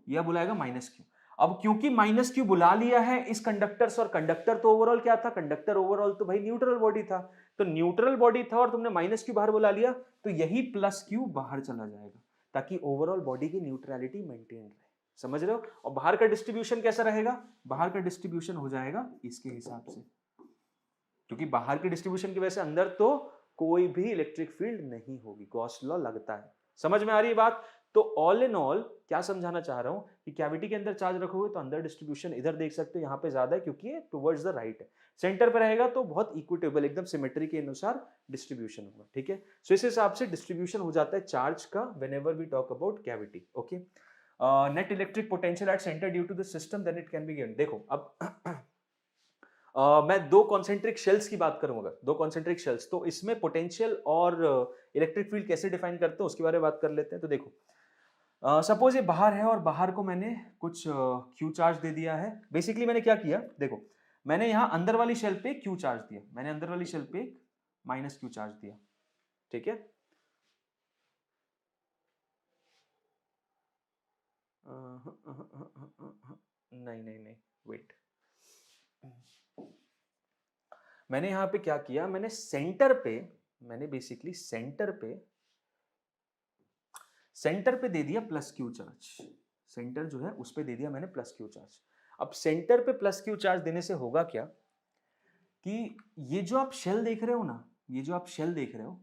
यह बुलाएगा माइनस क्यू। अब क्योंकि माइनस क्यू बुला लिया है इस कंडक्टर से, और कंडक्टर तो ओवरऑल क्या था, कंडक्टर ओवरऑल तो भाई न्यूट्रल बॉडी था, तो न्यूट्रल बॉडी था और तुमने माइनस क्यू बाहर बुला लिया तो यही प्लस क्यू बाहर चला जाएगा ताकि ओवरऑल बॉडी की न्यूट्रलिटी मेंटेन रहे। समझ रहे हो? और बाहर का डिस्ट्रीब्यूशन कैसा रहेगा, बाहर का डिस्ट्रीब्यूशन हो जाएगा इसके हिसाब से, क्योंकि बाहर के डिस्ट्रीब्यूशन की वजह से अंदर तो कोई भी इलेक्ट्रिक फील्ड नहीं होगी, गॉस लॉ लगता है। समझ में आ रही है बात? तो ऑल इन ऑल क्या समझाना चाह रहा हूं कि कैविटी के अंदर चार्ज रखोगे तो अंदर डिस्ट्रीब्यूशन इधर देख सकते हो, यहां पे ज्यादा है क्योंकि ये टुवर्ड्स द राइट है। सेंटर पे रहेगा तो बहुत इक्विटेबल, एकदम सिमेट्री के अनुसार डिस्ट्रीब्यूशन होगा, ठीक है। सो इस हिसाब से डिस्ट्रीब्यूशन हो जाता है चार्ज का whenever we talk about cavity, okay. Net electric potential at centre due to the system then it can be given. देखो अब मैं दो कॉन्सेंट्रिक शेल्स की बात करूंगा, दो कॉन्सेंट्रिक शेल्स, तो इसमें पोटेंशियल और इलेक्ट्रिक फील्ड कैसे डिफाइन करते हैं उसके बारे में बात कर लेते हैं। तो देखो सपोज ये बाहर है और बाहर को मैंने कुछ क्यू चार्ज दे दिया है। बेसिकली मैंने क्या किया, देखो मैंने यहाँ अंदर वाली शेल पे क्यू चार्ज दिया, मैंने अंदर वाली शेल पे माइनस क्यू चार्ज दिया, ठीक है। नहीं नहीं नहीं वेट, मैंने यहां पे क्या किया, मैंने सेंटर पे, मैंने बेसिकली सेंटर पे दे दिया प्लस क्यू चार्ज, सेंटर जो है उस पे दे दिया मैंने प्लस क्यू चार्ज। अब सेंटर पे प्लस क्यू चार्ज देने से होगा क्या कि ये जो आप शेल देख रहे हो ना, ये जो आप शेल देख रहे हो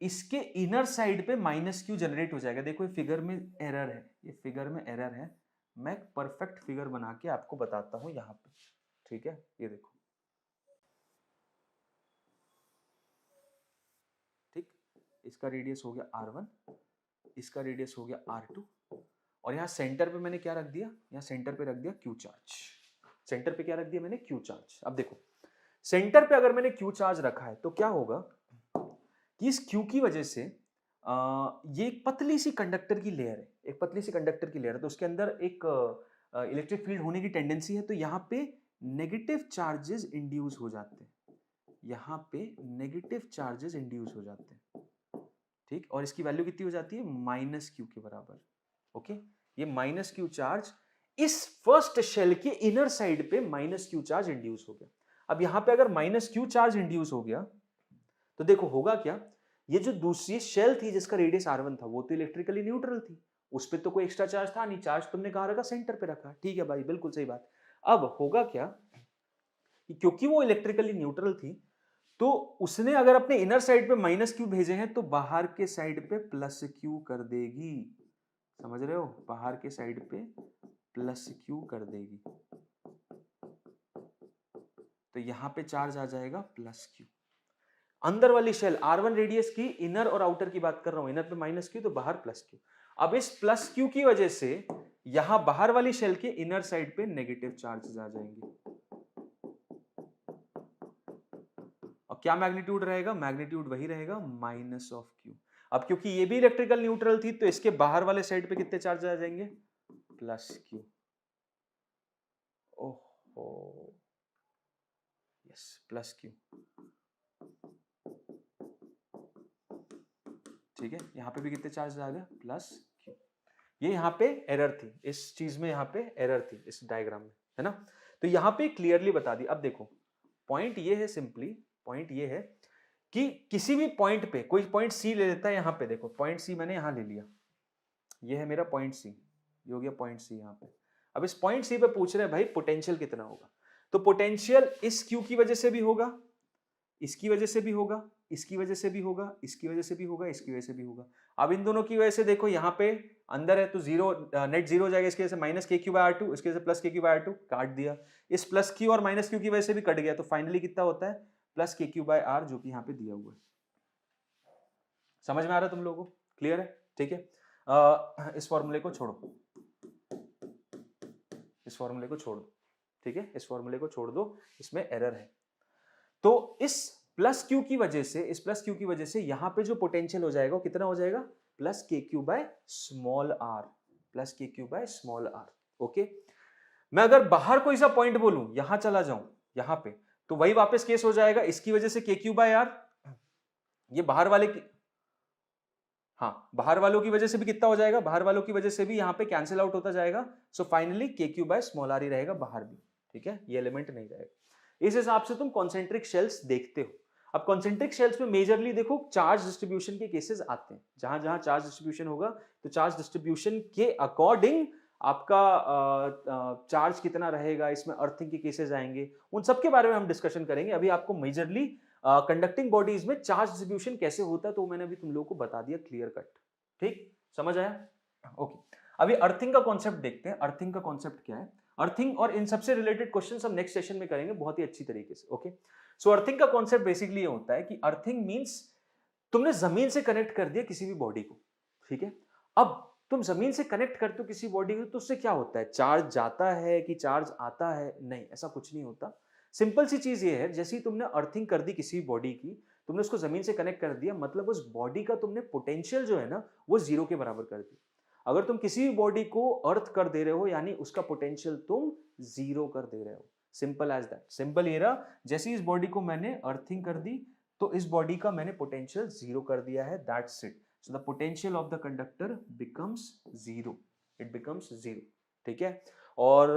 इसके इनर साइड पे माइनस क्यू जनरेट हो जाएगा। देखो ये फिगर में एरर है, ये फिगर में एरर है, मैं परफेक्ट फिगर बना के आपको बताता हूं यहां पे, ठीक है। ये देखो, ठीक, इसका रेडियस हो गया R1, इसका रेडियस हो गया R2 और यहाँ सेंटर पे मैंने क्या रख दिया, यहाँ सेंटर पे रख दिया क्यू चार्ज। सेंटर पे क्या रख दिया मैंने, क्यू चार्ज। अब देखो सेंटर पे अगर मैंने क्यू चार्ज रखा है तो क्या होगा कि इस क्यू की वजह से ये एक पतली सी कंडक्टर की लेयर है, एक पतली सी कंडक्टर की लेयर है, तो उसके अंदर एक इलेक्ट्रिक फील्ड होने की टेंडेंसी है, तो यहाँ पे नेगेटिव चार्जेस इंड्यूस हो जाते हैं, यहाँ पे नेगेटिव चार्जेस इंड्यूस हो जाते हैं, ठीक। और इसकी वैल्यू कितनी हो जाती है, माइनस क्यू के बराबर, ओके। ये माइनस क्यू चार्ज इस फर्स्ट शेल के इनर साइड पे माइनस क्यू चार्ज इंड्यूस हो गया। अब यहां पे अगर माइनस क्यू चार्ज इंड्यूस हो गया तो देखो होगा क्या, ये जो दूसरी शेल थी जिसका रेडियस R1 था वो तो इलेक्ट्रिकली न्यूट्रल थी, उस पर तो कोई एक्स्ट्रा चार्ज था नहीं, चार्ज तुमने कहां रखा, सेंटर पे रखा, ठीक है भाई, बिल्कुल सही बात। अब होगा क्या कि क्योंकि वो इलेक्ट्रिकली न्यूट्रल थी तो उसने अगर अपने इनर साइड पे माइनस क्यू भेजे हैं तो बाहर के साइड पे प्लस क्यू कर देगी, समझ रहे हो, बाहर के साइड पे प्लस क्यू कर देगी, तो यहां पे चार्ज आ जाएगा प्लस क्यू। अंदर वाली शेल R1 रेडियस की, इनर और आउटर की बात कर रहा हूं, इनर पे माइनस क्यू तो बाहर प्लस क्यू। अब इस प्लस क्यू की वजह से यहां बाहर वाली शेल के इनर साइड पे नेगेटिव चार्जेस आ जाएंगे, और क्या मैग्नीट्यूड रहेगा, मैग्नीट्यूड वही रहेगा माइनस ऑफ क्यू। अब क्योंकि ये भी इलेक्ट्रिकल न्यूट्रल थी तो इसके बाहर वाले साइड पे कितने चार्ज आ जाएंगे, प्लस क्यू। ओहो यस, प्लस क्यू, ठीक है। यहां पे भी कितने चार्ज आ गए, प्लस क्यू। ये यहाँ पे एरर थी, इस चीज में यहाँ पे एरर थी इस डायग्राम में, है ना। तो यहाँ पे क्लियरली बता दी। अब देखो पॉइंट ये है, सिंपली पॉइंट ये है कि किसी भी पॉइंट पे, कोई पॉइंट सी ले लेता है, यहां पे देखो पॉइंट सी मैंने यहां ले लिया, ये है मेरा पॉइंट सी, ये हो गया पॉइंट सी यहां पे। अब इस पॉइंट सी पे पूछ रहे हैं भाई पोटेंशियल कितना होगा, तो पोटेंशियल इस क्यू की वजह से भी होगा, इसकी वजह से भी होगा, इसकी वजह से भी होगा, इसकी वजह से भी होगा, इसकी वजह से भी होगा। अब इन दोनों की वजह से देखो यहाँ पे अंदर है तो जीरो, नेट जीरो हो जाएगा, इसकी वजह से माइनस के क्यू बाय आर टू, इसकी वजह से plus k Q by are to, काट दिया। इस प्लस क्यू और माइनस क्यू की वजह से भी कट गया, तो फाइनली कितना होता है plus k Q by are, जो कि यहाँ पे दिया हुआ है। समझ में आ रहा है तुम लोगों को? क्लियर है? ठीक है, इस फॉर्मूले को छोड़ो, इस फॉर्मूले को छोड़ दो, ठीक है, इस फॉर्मूले को छोड़ दो, इसमें एरर है। तो इस प्लस क्यू की वजह से, इस प्लस क्यू की वजह से यहां पे जो पोटेंशियल हो जाएगा वो कितना हो जाएगा, plus k Q by small r, plus k Q by small r. Okay, मैं अगर बाहर कोई सा पॉइंट बोलूं, यहां चला जाऊं यहां पे, तो वही वापस केस हो जाएगा, इसकी वजह से के क्यू बाय आर, ये बाहर वाले की, हाँ बाहर वालों की वजह से भी कितना हो जाएगा, बाहर वालों की वजह से भी यहां पे कैंसिल आउट होता जाएगा, सो फाइनली के क्यू बाय स्मॉल आर ही रहेगा बाहर भी, ठीक है, ये एलिमेंट नहीं रहेगा। इस हिसाब से तुम कॉन्सेंट्रिक शेल्स देखते हो। अब कॉन्सेंट्रिक शेल्स में मेजरली देखो चार्ज डिस्ट्रीब्यूशन के केसेस आते हैं, जहां जहां चार्ज डिस्ट्रीब्यूशन होगा तो चार्ज डिस्ट्रीब्यूशन के अकॉर्डिंग आपका चार्ज कितना रहेगा, इसमें अर्थिंग के केसेस आएंगे, उन सब के बारे में हम डिस्कशन करेंगे। अभी आपको मेजरली कंडक्टिंग बॉडीज में चार्ज डिस्ट्रीब्यूशन कैसे होता है तो मैंने अभी तुम लोगों को बता दिया क्लियर कट, ठीक, समझ आया? ओके, अभी अर्थिंग का कॉन्सेप्ट देखते हैं। अर्थिंग का कॉन्सेप्ट क्या है, अर्थिंग और इन सबसे रिलेटेड क्वेश्चंस हम नेक्स्ट सेशन में करेंगे बहुत ही अच्छी तरीके से। ओके, सो अर्थिंग का कॉन्सेप्ट बेसिकली ये होता है कि अर्थिंग मींस तुमने जमीन से कनेक्ट कर दिया किसी भी बॉडी को, ठीक है। अब तुम जमीन से कनेक्ट करते हो किसी बॉडी को तो उससे क्या होता है, चार्ज जाता है कि चार्ज आता है? नहीं, ऐसा कुछ नहीं होता। सिंपल सी चीज ये है, जैसे ही तुमने अर्थिंग कर दी किसी बॉडी की, तुमने उसको जमीन से कनेक्ट कर दिया, मतलब उस बॉडी का तुमने पोटेंशियल जो है ना वो जीरो के बराबर कर दिया। अगर तुम किसी भी बॉडी को अर्थ कर दे रहे हो यानी उसका पोटेंशियल तुम जीरो कर दे रहे हो, सिंपल एज दैट। सिंपल ये रहा, जैसे इस बॉडी को मैंने अर्थिंग कर दी तो इस बॉडी का मैंने पोटेंशियल जीरो कर दिया है, that's it. So the potential of the conductor becomes zero, it becomes zero, ठीक है। और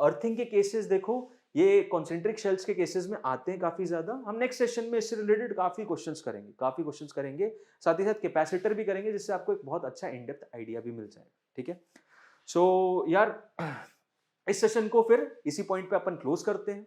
अर्थिंग के केसेस देखो, ये कॉन्सेंट्रिक शेल्स के केसेस में आते हैं काफी ज्यादा। हम नेक्स्ट सेशन में इससे रिलेटेड काफी क्वेश्चंस करेंगे, काफी क्वेश्चंस करेंगे, साथ ही साथ कैपेसिटर भी करेंगे, जिससे आपको एक बहुत अच्छा इन डेप्थ आइडिया भी मिल जाएगा, ठीक है। सो यार इस सेशन को फिर इसी पॉइंट पे अपन क्लोज करते हैं।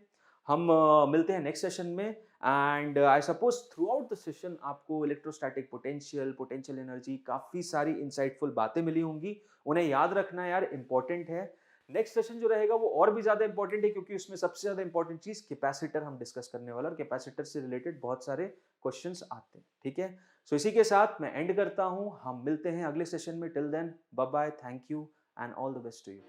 हम मिलते हैं नेक्स्ट सेशन में, and I suppose through out the session आपको इलेक्ट्रोस्टैटिक पोटेंशियल, पोटेंशियल एनर्जी, काफी सारी इंसाइटफुल बातें मिली होंगी। उन्हें याद रखना यार, इंपॉर्टेंट है। नेक्स्ट सेशन जो रहेगा वो और भी ज्यादा इंपॉर्टेंट है, क्योंकि उसमें सबसे ज्यादा इंपॉर्टेंट चीज कैपेसिटर हम डिस्कस करने वाला, और कैपेसिटर से रिलेटेड बहुत सारे क्वेश्चंस आते हैं, ठीक है। सो इसी के साथ मैं एंड करता हूं, हम मिलते हैं अगले सेशन में। Till then bye bye, thank you and all the best to you.